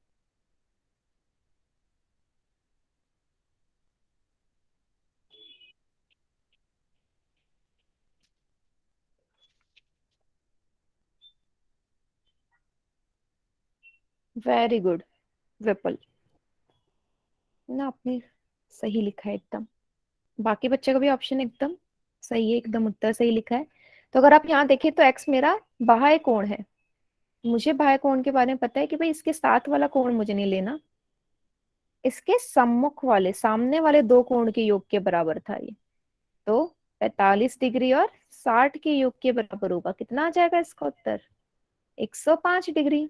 वेरी गुड विपल, ना आपने सही लिखा है एकदम। बाकी बच्चे का भी ऑप्शन एकदम सही है, एकदम उत्तर सही लिखा है। तो अगर आप यहाँ देखें तो एक्स मेरा बाह्य कोण है। मुझे बाह्य कोण के बारे में पता है कि भाई इसके साथ वाला कोण मुझे नहीं लेना, इसके सम्मुख वाले, सामने वाले दो कोण के योग के बराबर था ये। तो 45 डिग्री और 60 के योग के बराबर होगा। कितना आ जाएगा इसका उत्तर? 105 डिग्री।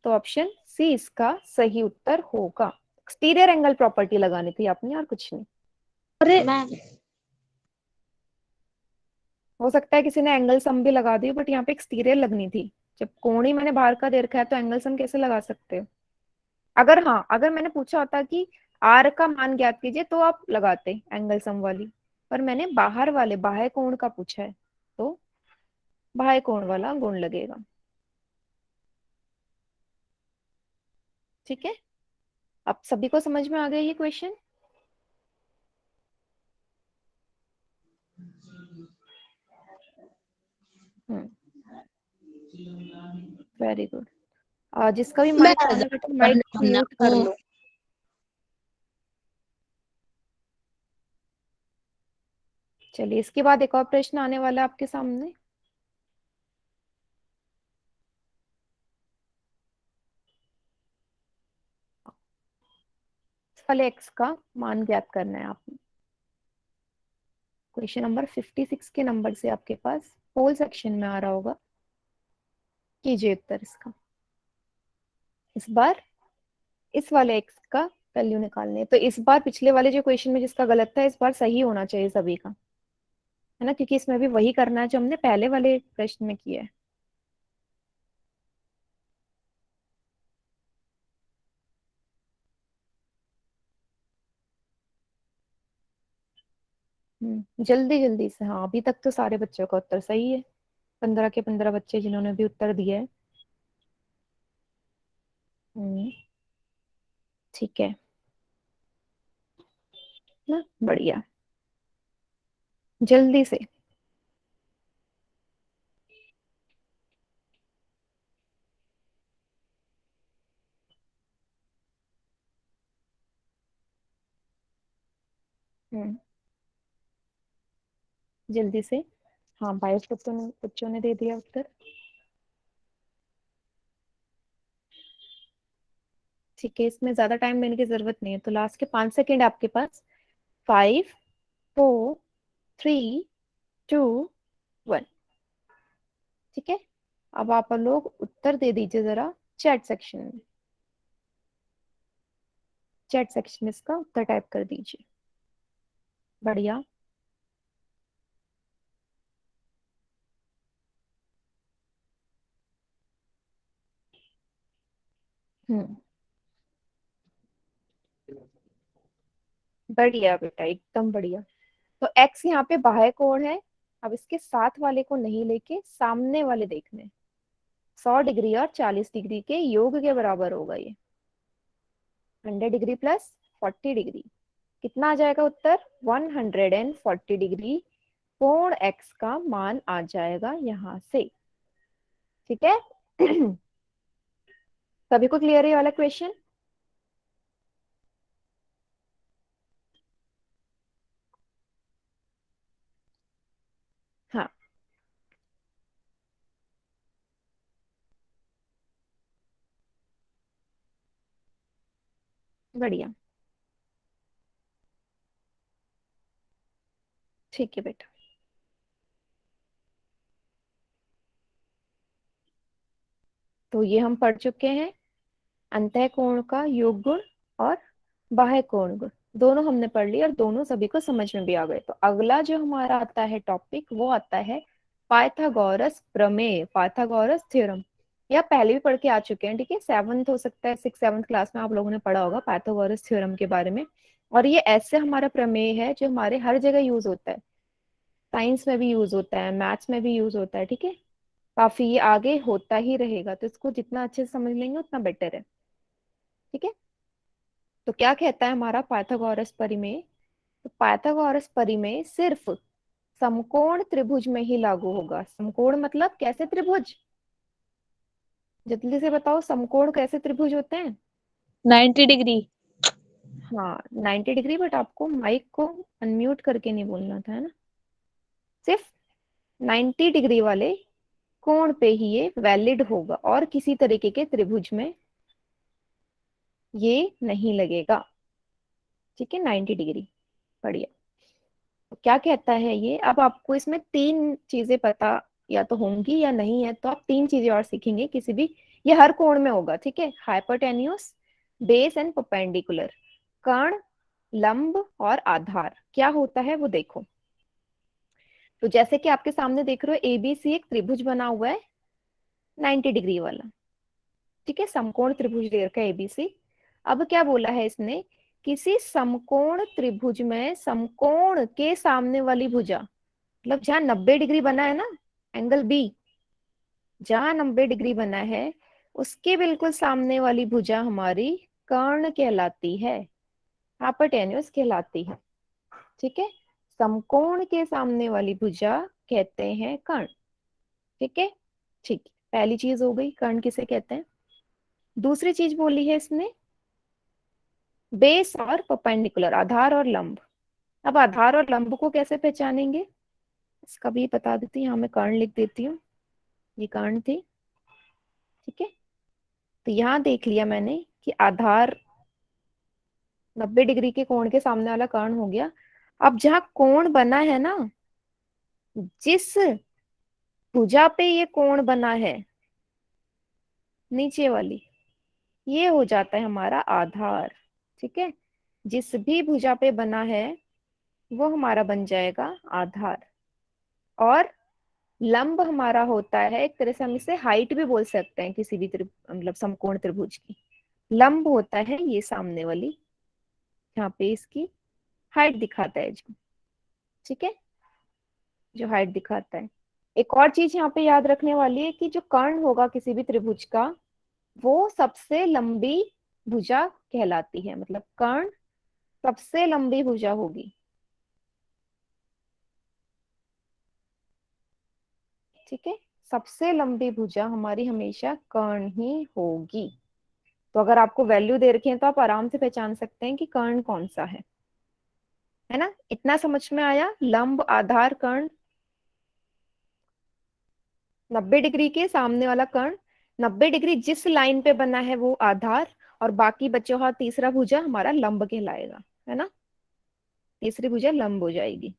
तो ऑप्शन सी इसका सही उत्तर होगा। एक्सटीरियर एंगल प्रॉपर्टी लगानी थी आपने और कुछ नहीं। अरे मैम, हो सकता है किसी ने एंगल सम भी लगा दी, बट यहाँ पे एक्सटीरियर लगनी थी। जब कोण ही मैंने बाहर का दे रखा है तो एंगल सम कैसे लगा सकते हो? अगर हाँ, अगर मैंने पूछा होता कि आर का मान ज्ञात कीजिए तो आप लगाते एंगल सम वाली, पर मैंने बाहर वाले बाह्य कोण का पूछा है, तो बाह्य कोण वाला गुण लगेगा। ठीक है, अब सभी को समझ में आ गया ये क्वेश्चन? हम्म, वेरी गुड। जिसका भी मैं माइक ऑन है एग्जाम बेटा पढ़ने माइक जाना म्यूट कर हूँ। लो। चलिए, इसके बाद एक और प्रश्न आने वाला है आपके सामने। इस वाले एक्स का मान ज्ञात करना है आपने। क्वेश्चन नंबर 56 के नंबर से आपके पास होल सेक्शन में आ रहा होगा। कीजिए उत्तर इसका। इस बार इस वाले एक्स का वैल्यू निकालने है। तो इस बार पिछले वाले जो क्वेश्चन में जिसका गलत था, इस बार सही होना चाहिए सभी का, है ना, क्योंकि इसमें भी वही करना है जो हमने पहले वाले प्रश्न में किया है। जल्दी जल्दी से, हाँ अभी तक तो सारे बच्चों का उत्तर सही है। 15 के 15 बच्चे जिन्होंने भी उत्तर दिया है। हम्म, ठीक है ना, बढ़िया, जल्दी से। हम्म, जल्दी से। हाँ, 22 बच्चों ने दे दिया उत्तर। ठीक है, इसमें ज्यादा टाइम देने की जरूरत नहीं है, तो लास्ट के 5 सेकेंड आपके पास। 5 4 3 2 1। ठीक है, अब आप लोग उत्तर दे दीजिए जरा चैट सेक्शन में। चैट सेक्शन में इसका उत्तर टाइप कर दीजिए। बढ़िया। हम्म, बढ़िया बेटा, एकदम बढ़िया। तो एक्स यहाँ पे बाह्य कोण है। अब इसके साथ वाले को नहीं लेके सामने वाले देखने। 100 डिग्री और 40 डिग्री के योग के बराबर होगा ये। 100 डिग्री प्लस 40 डिग्री, कितना आ जाएगा उत्तर? 140 डिग्री कोण एक्स का मान आ जाएगा यहाँ से। ठीक है। सभी को क्लियर है ये वाला क्वेश्चन? हाँ, बढ़िया। ठीक है बेटा, तो ये हम पढ़ चुके हैं अंतः कोण का योग गुण और बाह्य कोण गुण। दोनों हमने पढ़ ली और दोनों सभी को समझ में भी आ गए। तो अगला जो हमारा आता है टॉपिक वो आता है पाइथागोरस प्रमेय, पाइथागोरस थ्योरम। या पहले भी पढ़ के आ चुके हैं, ठीक है, सेवन्थ हो सकता है, सिक्स सेवन्थ क्लास में आप लोगों ने पढ़ा होगा पाइथागोरस थ्योरम के बारे में। और ये ऐसे हमारा प्रमेय है जो हमारे हर जगह यूज होता है, साइंस में भी यूज होता है, मैथ्स में भी यूज होता है, ठीक है। काफी ये आगे होता ही रहेगा, तो इसको जितना अच्छे से समझ लेंगे उतना बेटर है, ठीक है। तो क्या कहता है हमारा पाइथागोरस परिमेय? तो पाइथागोरस परिमेय सिर्फ समकोण त्रिभुज में ही लागू होगा। समकोण मतलब कैसे त्रिभुज? जल्दी से बताओ, समकोण कैसे त्रिभुज होते हैं? 90 डिग्री। हाँ 90 डिग्री, बट आपको माइक को अनम्यूट करके नहीं बोलना था, है ना। सिर्फ 90 डिग्री वाले कोण पे ही ये वैलिड होगा, और किसी तरीके के त्रिभुज में ये नहीं लगेगा, ठीक है। 90 डिग्री, बढ़िया। तो क्या कहता है ये? अब आपको इसमें तीन चीजें पता या तो होंगी या नहीं है, तो आप तीन चीजें और सीखेंगे किसी भी, ये हर कोण में होगा, ठीक है। हाइपोटेन्यूस, बेस एंड परपेंडिकुलर, कर्ण, लंब और आधार क्या होता है वो देखो। तो जैसे कि आपके सामने देख रहे हो, एबीसी एक त्रिभुज बना हुआ है 90 डिग्री वाला, ठीक है, समकोण त्रिभुज दे रखा है एबीसी। अब क्या बोला है इसने? किसी समकोण त्रिभुज में समकोण के सामने वाली भुजा, मतलब जहां 90 डिग्री बना है ना, एंगल बी, जहां 90 डिग्री बना है उसके बिल्कुल सामने वाली भुजा हमारी कर्ण कहलाती है, हाइपोटेन्यूस कहलाती है, ठीक है। समकोण के सामने वाली भुजा कहते हैं कर्ण, ठीक है। ठीक है, पहली चीज हो गई, कर्ण किसे कहते हैं। दूसरी चीज बोली है इसने, बेस और परपेंडिकुलर, आधार और लंब। अब आधार और लंब को कैसे पहचानेंगे, इसका भी बता देती हूँ, यहाँ मैं कर्ण लिख देती हूँ, ये कर्ण थी, ठीक है। तो यहाँ देख लिया मैंने कि आधार 90 डिग्री के कोण के सामने वाला कर्ण हो गया। अब जहाँ कोण बना है ना, जिस भुजा पे ये कोण बना है, नीचे वाली, ये हो जाता है हमारा आधार, ठीक है। जिस भी भुजा पे बना है वो हमारा बन जाएगा आधार। और लंब हमारा होता है, एक तरह से हम इसे हाइट भी बोल सकते हैं किसी भी मतलब समकोण त्रिभुज की। लंब होता है ये सामने वाली, यहाँ पे इसकी हाइट दिखाता है जो, ठीक है, जो हाइट दिखाता है। एक और चीज यहाँ पे याद रखने वाली है कि जो कर्ण होगा किसी भी त्रिभुज का, वो सबसे लंबी भुजा कहलाती है, मतलब कर्ण सबसे लंबी भुजा होगी, ठीक है। सबसे लंबी भुजा हमारी हमेशा कर्ण ही होगी। तो अगर आपको वैल्यू दे रखी है तो आप आराम से पहचान सकते हैं कि कर्ण कौन सा है ना। इतना समझ में आया, लंब, आधार, कर्ण। 90 डिग्री के सामने वाला कर्ण, 90 डिग्री जिस लाइन पे बना है वो आधार, और बाकी बचे हुआ तीसरा भुजा हमारा लंब कहलाएगा, है ना। तीसरी भुजा लंब हो जाएगी।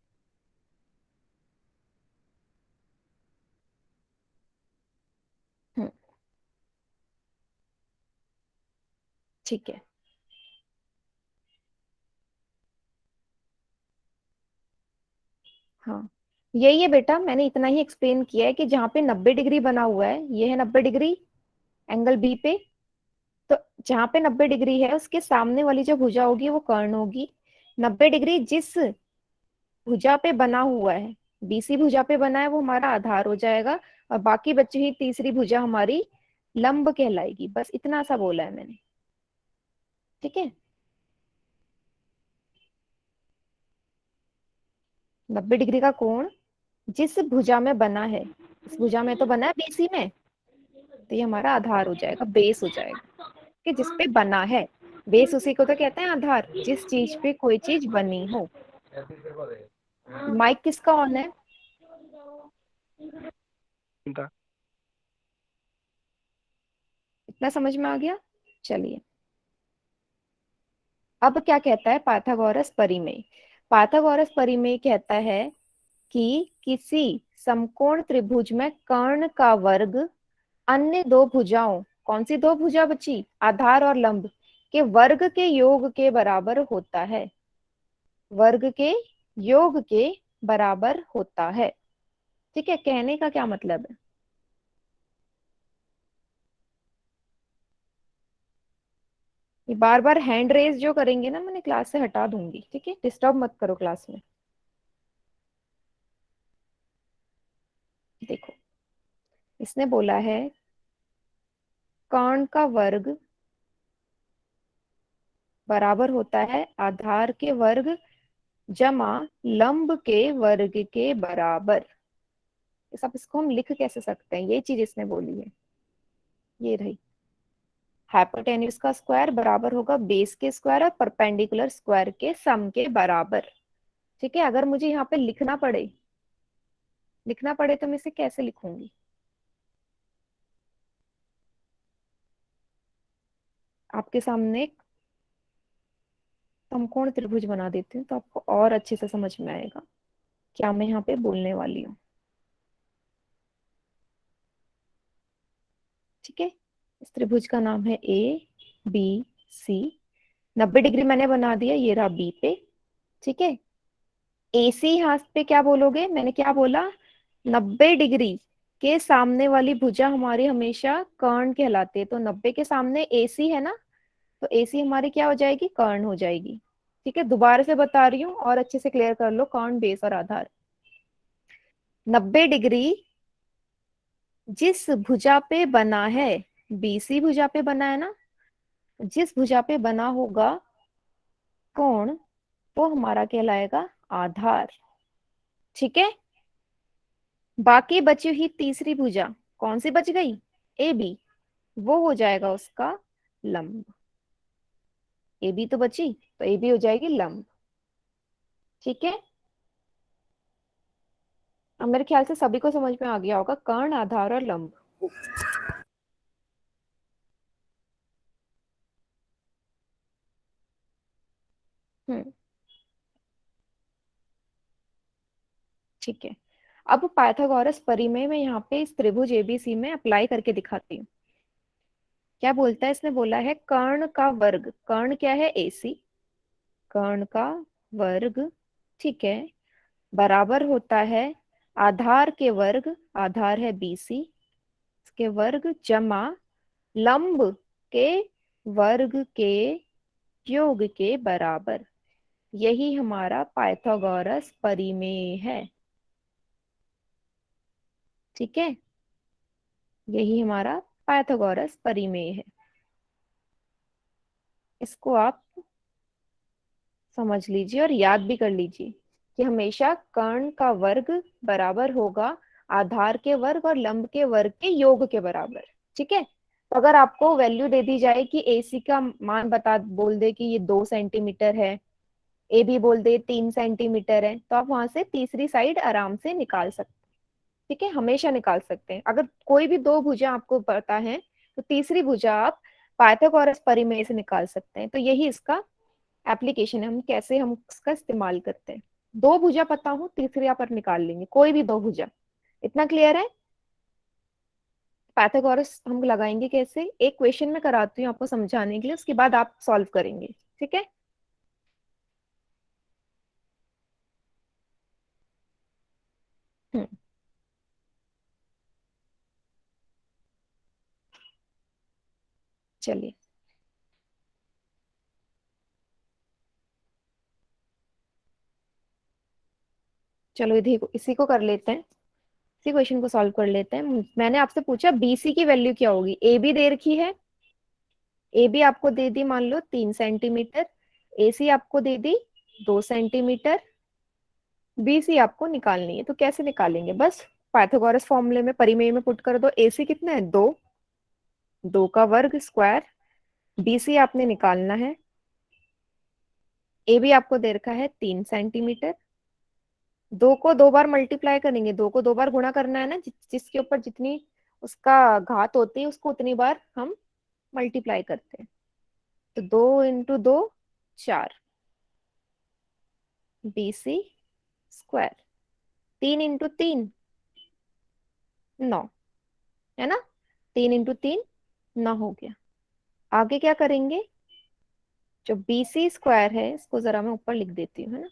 हम्म, ठीक है। हाँ, यही है बेटा, मैंने इतना ही एक्सप्लेन किया है कि जहाँ पे 90 डिग्री बना हुआ है, ये है 90 डिग्री एंगल बी पे, तो जहाँ पे 90 डिग्री है उसके सामने वाली जो भुजा होगी वो कर्ण होगी। 90 डिग्री जिस भुजा पे बना हुआ है, बीसी भुजा पे बना है, वो हमारा आधार हो जाएगा। और बाकी बची हुई तीसरी भुजा हमारी लंब कहलाएगी। बस इतना सा बोला है मैंने, ठीक है। 90 डिग्री का कोण जिस भुजा में बना है, इस भुजा में तो बना है बीसी में, तो ये हमारा आधार हो जाएगा, बेस हो जाएगा, कि जिस पे बना है। बेस उसी को तो कहते हैं आधार, जिस चीज पे कोई चीज बनी हो। माइक किसका ऑन है? इतना समझ में आ गया? चलिए, अब क्या कहता है पाइथागोरस परिमेय? पाइथागोरस परिमेय कहता है कि किसी समकोण त्रिभुज में कर्ण का वर्ग अन्य दो भुजाओं, कौन सी दो भुजा बची, आधार और लंब, के वर्ग के योग के बराबर होता है। वर्ग के योग के बराबर होता है। ठीक है, कहने का क्या मतलब है? ये बार बार हैंड रेज जो करेंगे ना, मैंने क्लास से हटा दूंगी। ठीक है, डिस्टर्ब मत करो क्लास में। देखो, इसने बोला है कर्ण का वर्ग बराबर होता है आधार के वर्ग जमा लंब के वर्ग के बराबर। इस अब इसको हम लिख कैसे सकते हैं? ये चीज इसने बोली है, ये रही। हाइपोटेन्यूज का स्क्वायर बराबर होगा बेस के स्क्वायर और परपेंडिकुलर स्क्वायर के सम के बराबर। ठीक है, अगर मुझे यहाँ पे लिखना पड़े तो मैं इसे कैसे लिखूंगी? आपके सामने एक समकोण त्रिभुज बना देती हूँ तो आपको और अच्छे से समझ में आएगा क्या मैं यहाँ पे बोलने वाली हूँ। ठीक है, इस त्रिभुज का नाम है ABC। 90 डिग्री मैंने बना दिया, ये रहा बी पे। ठीक है, AC हाथ पे क्या बोलोगे? मैंने क्या बोला? 90 डिग्री के सामने वाली भुजा हमारी हमेशा कर्ण कहलाती है। तो 90 के सामने AC है ना, तो AC हमारी क्या हो जाएगी? कर्ण हो जाएगी। ठीक है, दोबारा से बता रही हूँ और अच्छे से क्लियर कर लो। कर्ण, बेस और आधार। 90 डिग्री जिस भुजा पे बना है, BC भुजा पे बना है ना, जिस भुजा पे बना होगा कोण, वो हमारा कहलाएगा आधार। ठीक है, बाकी बची हुई तीसरी भुजा कौन सी बच गई? AB, वो हो जाएगा उसका लंब। AB तो बची, तो AB हो जाएगी लंब। ठीक है, अब मेरे ख्याल से सभी को समझ में आ गया होगा कर्ण, आधार और लंब। हम्म। ठीक है, अब पाइथागोरस परिमेय में यहाँ पे इस त्रिभुज ABC में अप्लाई करके दिखाती हूँ। क्या बोलता है? इसने बोला है कर्ण का वर्ग, कर्ण क्या है? AC, कर्ण का वर्ग, ठीक है, बराबर होता है आधार के वर्ग, आधार है BC, इसके वर्ग जमा लंब के वर्ग के योग के बराबर। यही हमारा पाइथागोरस परिमेय है। ठीक है, यही हमारा पाइथागोरस परिमेय है। इसको आप समझ लीजिए और याद भी कर लीजिए कि हमेशा कर्ण का वर्ग बराबर होगा आधार के वर्ग और लंब के वर्ग के योग के बराबर। ठीक है, तो अगर आपको वैल्यू दे दी जाए कि AC का मान बता बोल दे कि ये 2 सेंटीमीटर है, AB बोल दे 3 सेंटीमीटर है, तो आप वहां से तीसरी साइड आराम से निकाल सकते हैं। ठीक है, हमेशा निकाल सकते हैं। अगर कोई भी दो भुजा आपको पता है तो तीसरी भुजा आप पाइथागोरस परिमेय से निकाल सकते हैं। तो यही इसका एप्लीकेशन है, हम कैसे हम इसका इस्तेमाल करते हैं। दो भुजा पता हो, तीसरी आप और निकाल लेंगे, कोई भी दो भुजा। इतना क्लियर है? पाइथागोरस हम लगाएंगे कैसे, एक क्वेश्चन में कराती हूँ आपको समझाने के लिए, उसके बाद आप सॉल्व करेंगे। ठीक है, हम्म, चलिए। चलो इसी को कर लेते हैं, इसी क्वेश्चन को सॉल्व कर लेते हैं। मैंने आपसे पूछा BC की वैल्यू क्या होगी। AB दे रखी है, AB आपको दे दी मान लो 3 सेंटीमीटर, AC आपको दे दी 2 सेंटीमीटर, BC आपको निकालनी है। तो कैसे निकालेंगे? बस पाइथागोरस फॉर्मूले में परिमेय में पुट कर दो। AC कितना है? 2, 2 का वर्ग स्क्वायर, BC आपने निकालना है। AB आपको दे रखा है 3 सेंटीमीटर। दो को दो बार मल्टीप्लाई करेंगे, दो को दो बार गुणा करना है ना, जिसके ऊपर जितनी उसका घात होती है उसको उतनी बार हम मल्टीप्लाई करते हैं। तो 2 × 2 4, BC स्क्वायर। 3 × 3 9, है ना? 3 × 3 9 हो गया। आगे क्या करेंगे? जो BC स्क्वायर है इसको जरा मैं ऊपर लिख देती हूँ, है ना,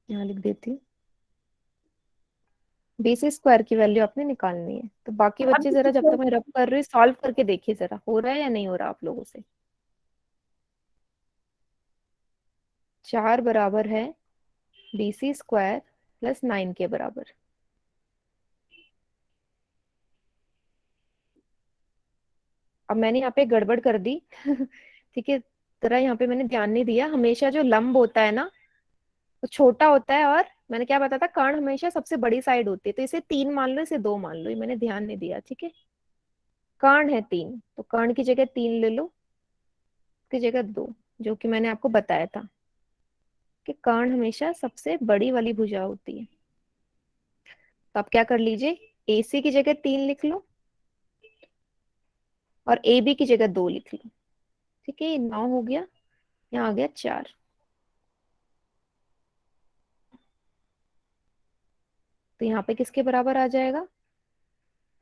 यहाँ लिख देती हूँ। बीसी स्क्वायर की वैल्यू आपने निकालनी है। तो बाकी बच्चे जरा जब तक मैं रब कर रही हूँ सॉल्व करके देखिए जरा हो रहा है या नहीं हो रहा आप लोगों से। 4 बराबर है बीसी स्क्वायर प्लस 9 के बराबर। अब मैंने यहाँ पे गड़बड़ कर दी ठीक है। जरा यहाँ पे मैंने ध्यान नहीं दिया, हमेशा जो लंब होता है ना वो छोटा होता है, और मैंने क्या बताया था कर्ण हमेशा सबसे बड़ी साइड होती है, तो इसे 3 मान लो, इसे 2 मान लो, ये मैंने ध्यान नहीं दिया। ठीक है, कर्ण है 3 तो कर्ण की जगह 3 ले लो, की जगह 2, जो कि मैंने आपको बताया था कि कर्ण हमेशा सबसे बड़ी वाली भुजा होती है। तो आप क्या कर लीजिए, एसी की जगह 3 लिख लो और ए बी की जगह 2 लिख लो। ठीक है, ये 9 हो गया, यहाँ आ गया 4। तो यहाँ पे किसके बराबर आ जाएगा,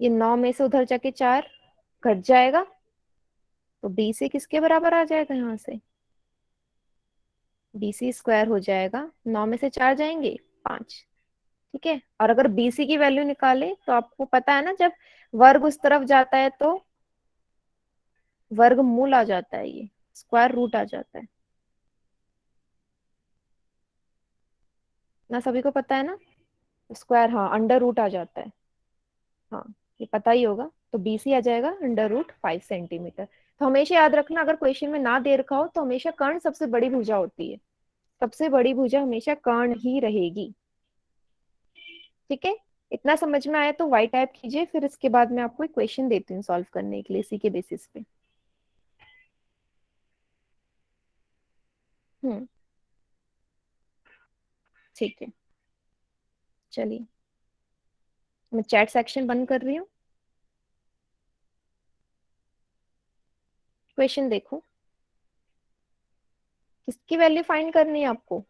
ये 9 में से उधर जाके 4 घट जाएगा, तो बी से किसके बराबर आ जाएगा, यहाँ से बीसी स्क्वायर हो जाएगा, 9 में से 4 जाएंगे 5। ठीक है, और अगर बीसी की वैल्यू निकाले तो आपको पता है ना, जब वर्ग उस तरफ जाता है तो वर्गमूल आ जाता है, ये स्क्वायर रूट आ जाता है ना, सभी को पता है ना, स्क्वायर, हाँ अंडर रूट आ जाता है। हाँ, ये पता ही होगा। तो बीसी आ जाएगा √5 सेंटीमीटर। तो हमेशा याद रखना, अगर क्वेश्चन में ना दे रखा हो तो हमेशा कर्ण सबसे बड़ी भुजा होती है, सबसे बड़ी भुजा हमेशा कर्ण ही रहेगी। ठीक है, इतना समझ में आया तो वाई टाइप कीजिए, फिर इसके बाद मैं आपको एक क्वेश्चन देती हूँ सॉल्व करने के लिए इसी के बेसिस पे। हम्म, ठीक है, चलिए मैं चैट सेक्शन बंद कर रही हूँ, क्वेश्चन देखो। किसकी वैल्यू फाइंड करनी है आपको,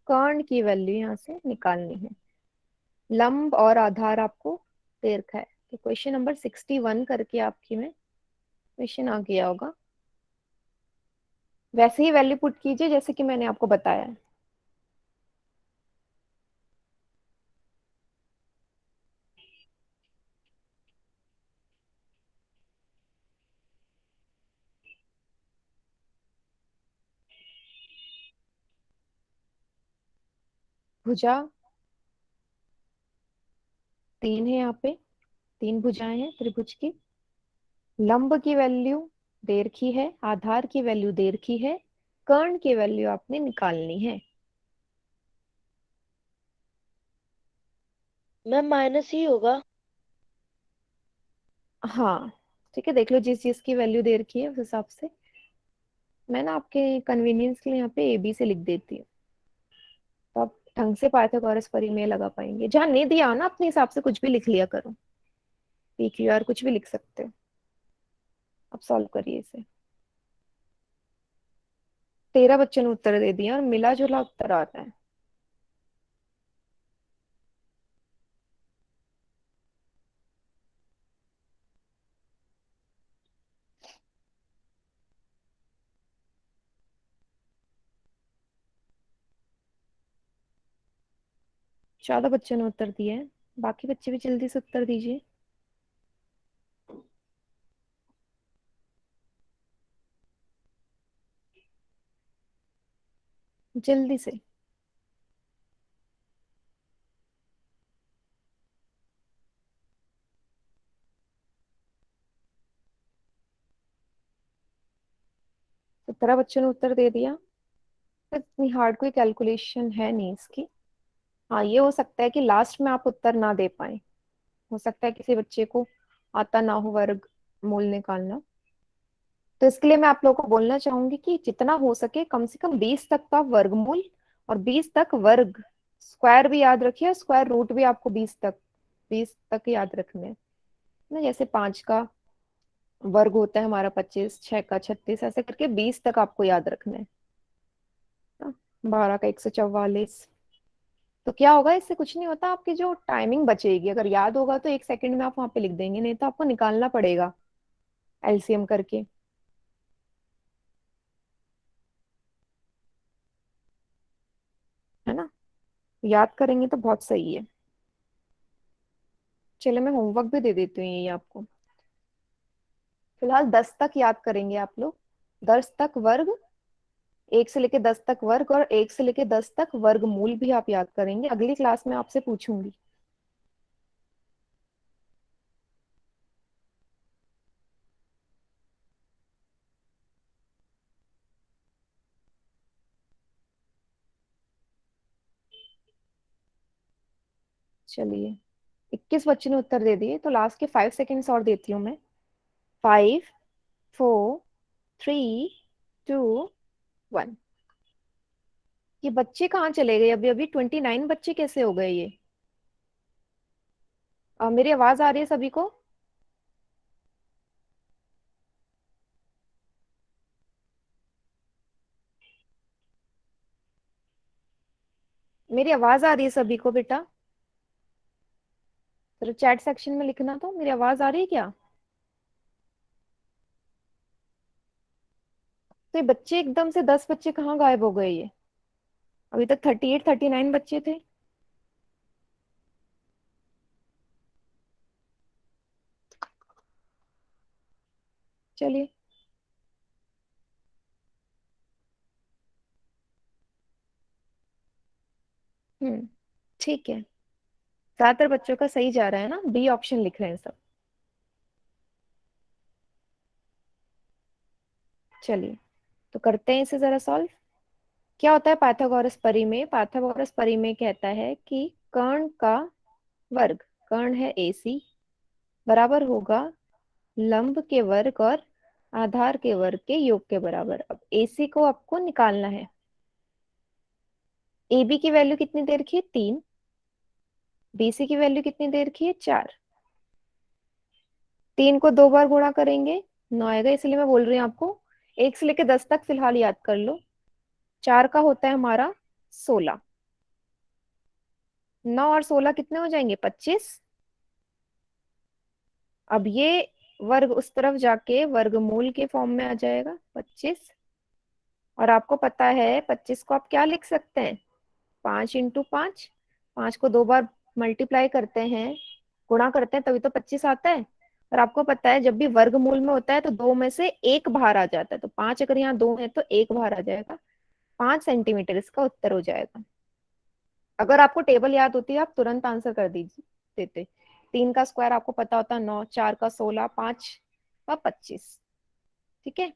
कर्ण की वैल्यू यहाँ से निकालनी है। लंब और आधार आपको दे रखा है, तो क्वेश्चन नंबर 61 करके आपकी में क्वेश्चन आ गया होगा, वैसे ही वैल्यू पुट कीजिए जैसे कि मैंने आपको बताया है। भुजा 3 है, यहाँ पे 3 भुजाएं हैं त्रिभुज की। लंब की वैल्यू दे रखी है, आधार की वैल्यू दे रखी है, कर्ण की वैल्यू आपने निकालनी है। मैम माइनस ही होगा। हाँ, ठीक है, देख लो जिस चीज की वैल्यू दे रखी है उस हिसाब से। मैं ना आपके कन्वीनियंस के लिए यहाँ पे ए बी से लिख देती हूँ, तो आप ढंग से पाइथागोरस प्रमेय लगा पाएंगे। जहाँ नहीं दिया हो ना अपने हिसाब से कुछ भी लिख लिया करो, पी क्यू आर कुछ भी लिख सकते हो। अब सॉल्व करिए इसे। 13 बच्चों ने उत्तर दे दिया और मिला जुला उत्तर आता है। ज्यादा बच्चों ने उत्तर दिया है, बाकी बच्चे भी जल्दी से उत्तर दीजिए, जल्दी से। तो 17 बच्चों ने उत्तर दे दिया, तो इतनी हार्ड कोई कैलकुलेशन है नहीं इसकी। हाँ, ये हो सकता है कि लास्ट में आप उत्तर ना दे पाए, हो सकता है किसी बच्चे को आता ना हो वर्ग मूल निकालना। तो इसके लिए मैं आप लोगों को बोलना चाहूंगी कि जितना हो सके कम से कम 20 तक का वर्गमूल और 20 तक वर्ग, स्क्वायर भी याद रखिए, स्क्वायर रूट भी आपको 20 तक याद रखने हैं ना। जैसे 5 का वर्ग होता है हमारा 25, 6 का 36, ऐसे करके 20 तक आपको याद रखना है ना। 12 का 144। तो क्या होगा, इससे कुछ नहीं होता, आपकी जो टाइमिंग बचेगी, अगर याद होगा तो 1 सेकंड में आप वहां पे लिख देंगे, नहीं तो आपको निकालना पड़ेगा एलसीएम करके, है ना। याद करेंगे तो बहुत सही है। चलो मैं होमवर्क भी दे देती हूँ ये आपको। फिलहाल 10 तक याद करेंगे आप लोग। 10 तक वर्ग, 1 से लेके 10 तक वर्ग, और 1 से लेके 10 तक वर्गमूल भी आप याद करेंगे। अगली क्लास में आपसे पूछूंगी। चलिए, 21 बच्चों ने उत्तर दे दिए, तो लास्ट के 5 सेकेंड्स और देती हूँ मैं। 5, 4, 3, 2, 1। ये बच्चे कहाँ चले गए? अभी अभी 29 बच्चे कैसे हो गए ये? मेरी आवाज आ रही है सभी को? मेरी आवाज आ रही है सभी को बेटा? जरा चैट सेक्शन में लिखना, तो मेरी आवाज आ रही है क्या? तो ये बच्चे एकदम से 10 बच्चे कहाँ गायब हो गए ये? अभी तक 38 39 बच्चे थे। चलिए। ठीक है। ज्यादातर बच्चों का सही जा रहा है ना, बी ऑप्शन लिख रहे हैं सब। चलिए, तो करते हैं इसे जरा सॉल्व। क्या होता है पाइथागोरस परिमेय में? पाइथागोरस परिमेय कहता है कि कर्ण का वर्ग, कर्ण है AC, बराबर होगा लंब के वर्ग और आधार के वर्ग के योग के बराबर। अब AC को आपको निकालना है। AB की वैल्यू कितनी देर की है? 3। BC की वैल्यू कितनी देर की है? 4। 3 को 2 बार गुणा करेंगे 9 आएगा, इसलिए मैं बोल रही हूँ आपको 1 से लेके 10 तक फिलहाल याद कर लो। 4 का होता है हमारा 16। 9 और 16 कितने हो जाएंगे? 25। अब ये वर्ग उस तरफ जाके वर्गमूल के फॉर्म में आ जाएगा 25। और आपको पता है 25 को आप क्या लिख सकते हैं? 5 × 5। 5 को 2 बार मल्टीप्लाई करते हैं, गुणा करते हैं, तभी तो 25 आता है। और आपको पता है जब भी वर्गमूल में होता है तो दो में से एक बाहर आ जाता है, तो 5 अगर यहाँ दो है तो एक बाहर आ जाएगा। 5 सेंटीमीटर इसका उत्तर हो जाएगा। अगर आपको टेबल याद होती है आप तुरंत आंसर कर दीजिए देते। 3 का स्क्वायर आपको पता होता है 9, 4 का 16, 5 का 25। ठीक है,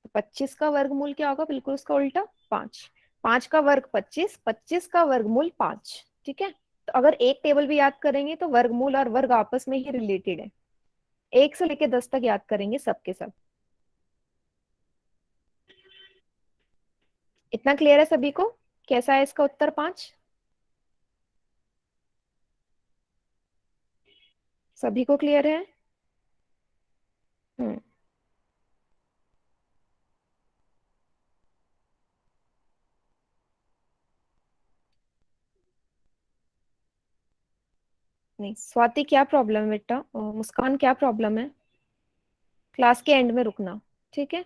तो 25 का वर्गमूल क्या होगा? बिल्कुल उसका उल्टा, 5। 5 का वर्ग 25, 25 का वर्गमूल 5। ठीक है, तो अगर एक टेबल भी याद करेंगे तो वर्गमूल और वर्ग आपस में ही रिलेटेड है। 1 से लेके 10 तक याद करेंगे सबके सब। इतना क्लियर है सभी को? कैसा है इसका उत्तर? 5। सभी को क्लियर है? हम्म। नहीं, स्वाति क्या प्रॉब्लम है बेटा? मुस्कान क्या प्रॉब्लम है? क्लास के एंड में रुकना। ठीक है।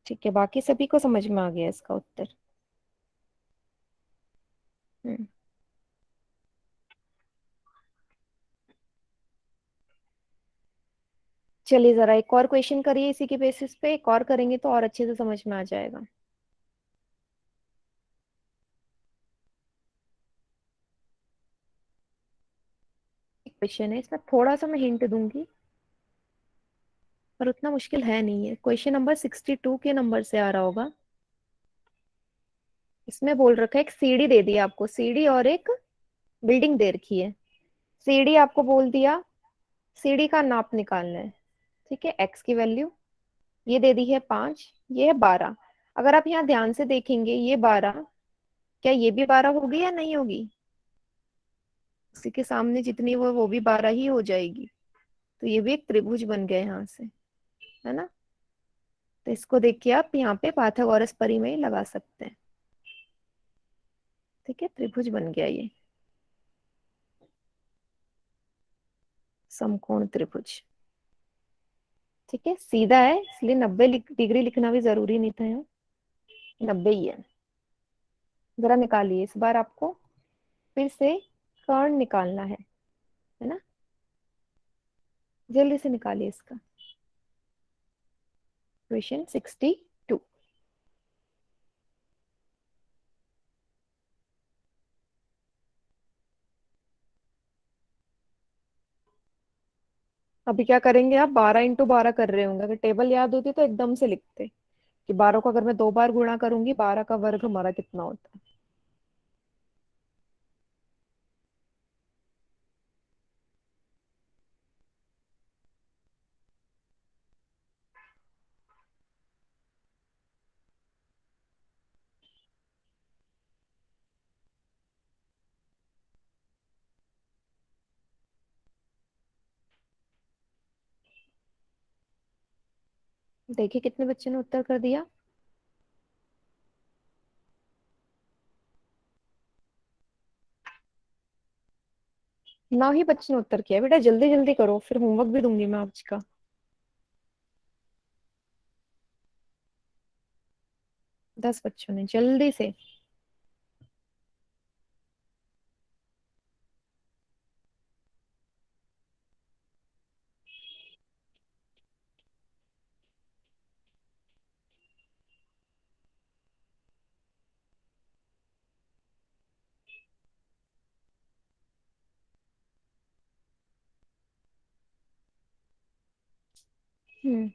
ठीक है, बाकी सभी को समझ में आ गया इसका उत्तर। हम्म। चलिए जरा एक और क्वेश्चन करिए इसी के बेसिस पे, एक और करेंगे तो और अच्छे से समझ में आ जाएगा। क्वेश्चन है, इसमें थोड़ा सा मैं हिंट दूंगी, पर उतना मुश्किल है नहीं है। क्वेश्चन नंबर 62 के नंबर से आ रहा होगा। इसमें बोल रखा है एक सीढ़ी दे दी आपको, सीढ़ी और एक बिल्डिंग दे रखी है। सीढ़ी आपको बोल दिया, सीढ़ी का नाप निकालना है। ठीक है, एक्स की वैल्यू ये दे दी है 5, ये है 12। अगर आप यहाँ ध्यान से देखेंगे ये 12, क्या ये भी 12 होगी या नहीं होगी? उसी के सामने जितनी वो भी 12 ही हो जाएगी। तो ये भी एक त्रिभुज बन गया यहाँ से, है ना? तो इसको देख के आप यहाँ पे पाइथागोरस परिमेय लगा सकते हैं। ठीक है, त्रिभुज बन गया ये, समकोण त्रिभुज। ठीक है, सीधा है इसलिए 90 डिग्री लिखना भी जरूरी नहीं था यहाँ। 90 ही है। जरा निकालिए, इस बार आपको फिर से कर्ण निकालना है ना? जल्दी से निकालिए इसका। क्वेश्चन 62। अभी क्या करेंगे आप? 12 × 12 कर रहे होंगे। अगर टेबल याद होती तो एकदम से लिखते कि 12 को अगर मैं 2 बार गुणा करूंगी, 12 का वर्ग हमारा कितना होता है। देखिए कितने बच्चे ने उत्तर कर दिया। 9 ही बच्चे ने उत्तर किया। बेटा जल्दी जल्दी करो, फिर होमवर्क भी दूंगी मैं आज का। 10 बच्चों ने, जल्दी से। हम्म।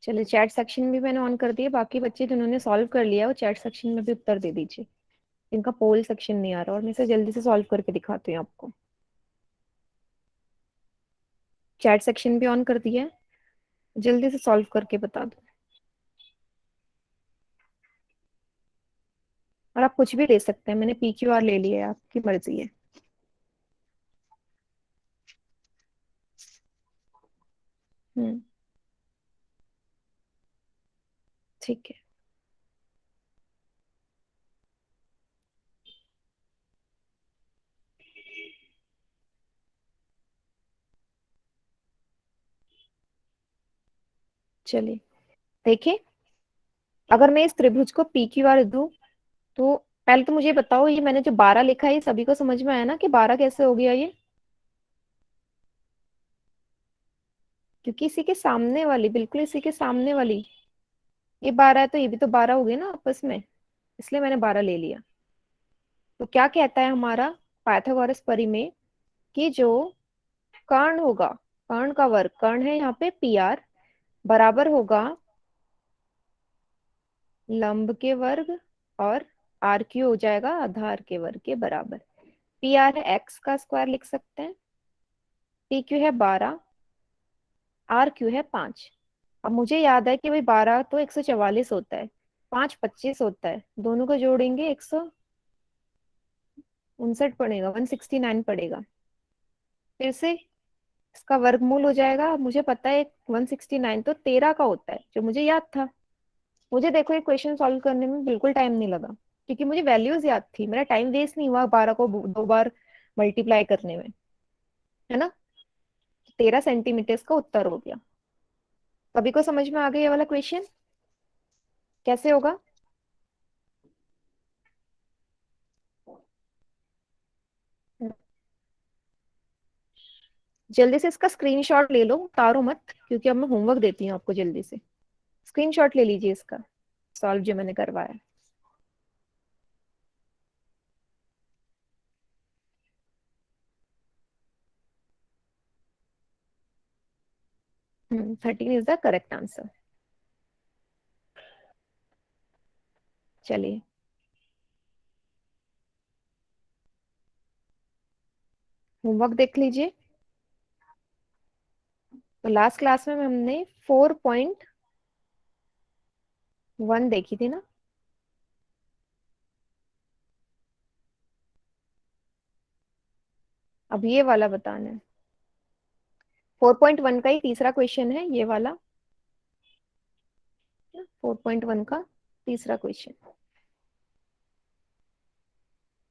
चलिए, चैट सेक्शन भी मैंने ऑन कर दिया। बाकी बच्चे जिन्होंने सॉल्व कर लिया वो चैट सेक्शन में भी उत्तर दे दीजिए। इनका पोल सेक्शन नहीं आ रहा, और मैं इसे जल्दी से सॉल्व करके दिखाती हूँ आपको। चैट सेक्शन भी ऑन कर दिया है, जल्दी से सॉल्व करके बता दो। और आप कुछ भी ले सकते हैं, मैंने PQR ले लिया है, आपकी मर्जी है। हम्म। ठीक है। चलिए देखिए, अगर मैं इस त्रिभुज को PQR दूं, तो पहले तो मुझे बताओ, ये मैंने जो 12 लिखा है ये सभी को समझ में आया ना कि 12 कैसे हो गया ये? क्योंकि इसी के सामने वाली, बिल्कुल इसी के सामने वाली, ये 12 है तो ये भी तो 12 हो गए ना आपस में, इसलिए मैंने 12 ले लिया। तो क्या कहता है हमारा पाइथागोरस परिमेय, कि जो कर्ण होगा, कर्ण का वर्ग, कर्ण है यहाँ पे PR, बराबर होगा लंब के वर्ग, और RQ हो जाएगा आधार के वर्ग के बराबर। PR है x का स्क्वायर लिख सकते हैं, PQ है 12, RQ है 5। अब मुझे याद है कि भाई 12 तो 144 होता है, 5 25 होता है, दोनों को जोड़ेंगे 159 पड़ेगा, 169 पड़ेगा। फिर से इसका वर्गमूल हो जाएगा। अब मुझे पता है 169 तो 13 का होता है, जो मुझे याद था। मुझे देखो ये क्वेश्चन सॉल्व करने में बिल्कुल टाइम नहीं लगा, क्योंकि मुझे वैल्यूज याद थी। मेरा टाइम वेस्ट नहीं हुआ 12 को 2 बार मल्टीप्लाई करने में, है ना? 13 सेंटीमीटर का उत्तर हो गया। सभी को समझ में आ गया ये वाला क्वेश्चन कैसे होगा? जल्दी से इसका स्क्रीनशॉट ले लो, उतारो मत, क्योंकि अब मैं होमवर्क देती हूँ आपको। जल्दी से स्क्रीनशॉट ले लीजिए इसका, सॉल्व जो मैंने करवाया। 13 इज द करेक्ट आंसर। चलिए, होमवर्क देख लीजिए। तो लास्ट क्लास में हमने 4.1 देखी थी ना? अब ये वाला बताना है। 4.1 का ही तीसरा क्वेश्चन है ये वाला, 4.1 का तीसरा क्वेश्चन।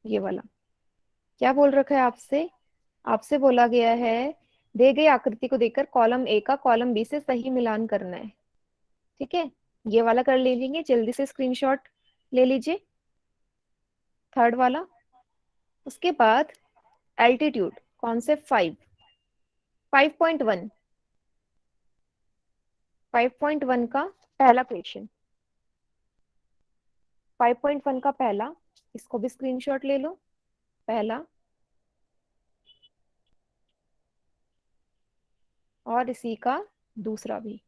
ये वाला क्या बोल रखा है आपसे? आपसे बोला गया है दी गई आकृति को देखकर कॉलम ए का कॉलम बी से सही मिलान करना है। ठीक है, ये वाला कर लीजिए, जल्दी से स्क्रीनशॉट ले लीजिए, थर्ड वाला। उसके बाद एल्टीट्यूड कॉन्सेप्ट 5.1 5.1 का पहला क्वेश्चन, 5.1 का पहला, इसको भी स्क्रीनशॉट ले लो, पहला, और इसी का दूसरा भी।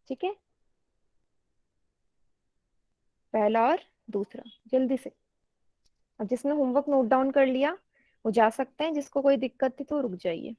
ठीक है, पहला और दूसरा, जल्दी से। अब जिसने होमवर्क नोट डाउन कर लिया वो जा सकते हैं, जिसको कोई दिक्कत थी तो रुक जाइए।